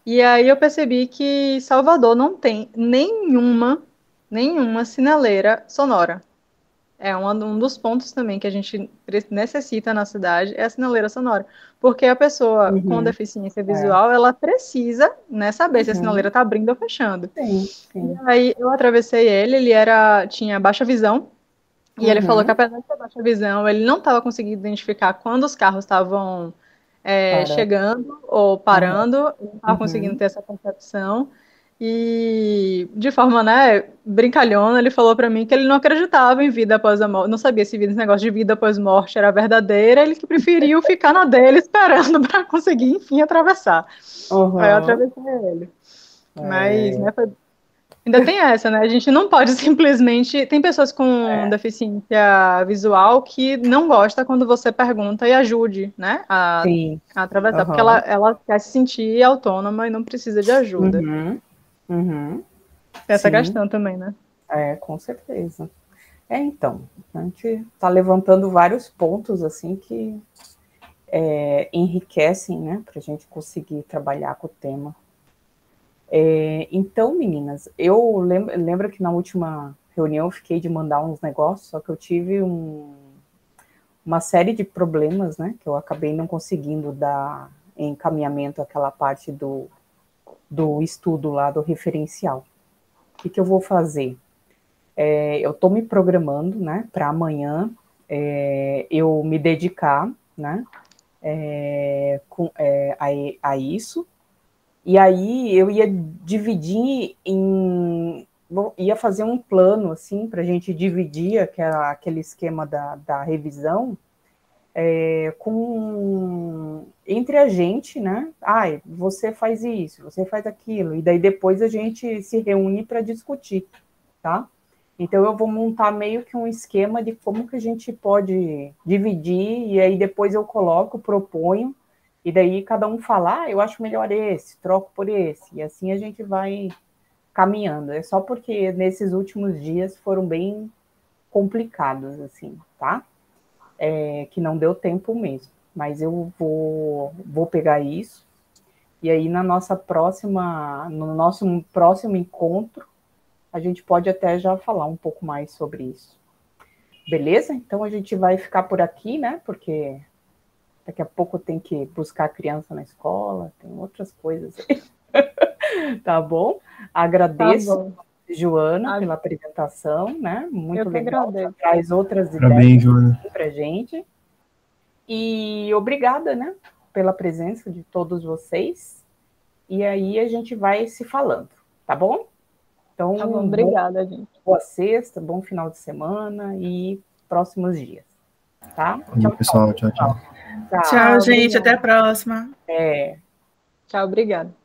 Speaker 2: E aí eu percebi que Salvador não tem nenhuma sinaleira sonora. É um dos pontos também que a gente necessita na cidade, é a sinaleira sonora. Porque a pessoa com deficiência visual, ela precisa, né, saber se a sinaleira está abrindo ou fechando.
Speaker 1: Sim.
Speaker 2: E aí eu atravessei ele tinha baixa visão, e ele falou que apesar de ter baixa visão, ele não estava conseguindo identificar quando os carros estavam chegando ou parando, ele não estava conseguindo ter essa concepção. E de forma, né, brincalhona, ele falou para mim que ele não acreditava em vida após a morte, não sabia se esse negócio de vida após morte era verdadeira, ele que preferiu ficar na dele esperando para conseguir, enfim, atravessar. Aí eu atravessei ele. Mas, né, ainda tem essa, né? A gente não pode simplesmente. Tem pessoas com deficiência visual que não gosta quando você pergunta e ajude, né? A atravessar, porque ela quer se sentir autônoma e não precisa de ajuda. Tem essa questão também, né?
Speaker 1: Com certeza. Então, a gente está levantando vários pontos, assim, que enriquecem, né, para a gente conseguir trabalhar com o tema. Então, meninas, eu lembro que na última reunião eu fiquei de mandar uns negócios, só que eu tive uma série de problemas, né, que eu acabei não conseguindo dar encaminhamento àquela parte do estudo lá, do referencial. O que eu vou fazer? Eu estou me programando, né, para amanhã eu me dedicar, né, a isso, e aí eu ia dividir ia fazer um plano, assim, para a gente dividir aquele esquema da revisão entre a gente, né? Você faz isso, você faz aquilo, e daí depois a gente se reúne para discutir, tá? Então eu vou montar meio que um esquema de como que a gente pode dividir, e aí depois eu proponho, e daí cada um fala, eu acho melhor esse, troco por esse, e assim a gente vai caminhando. É só porque nesses últimos dias foram bem complicados, assim, tá? Que não deu tempo mesmo, mas eu vou pegar isso, e aí no nosso próximo encontro, a gente pode até já falar um pouco mais sobre isso. Beleza? Então a gente vai ficar por aqui, né, porque daqui a pouco tem que buscar a criança na escola, tem outras coisas aí. Tá bom? Agradeço, Joana, pela apresentação, né? Muito legal. Traz outras ideias para a gente. E obrigada, né, pela presença de todos vocês. E aí a gente vai se falando, tá bom? Então,
Speaker 2: tá bom, obrigada, gente.
Speaker 1: Boa sexta, bom final de semana e próximos dias. Tá?
Speaker 6: Tchau, pessoal. Tchau.
Speaker 5: Tchau, gente. Até a próxima.
Speaker 2: Tchau, obrigada.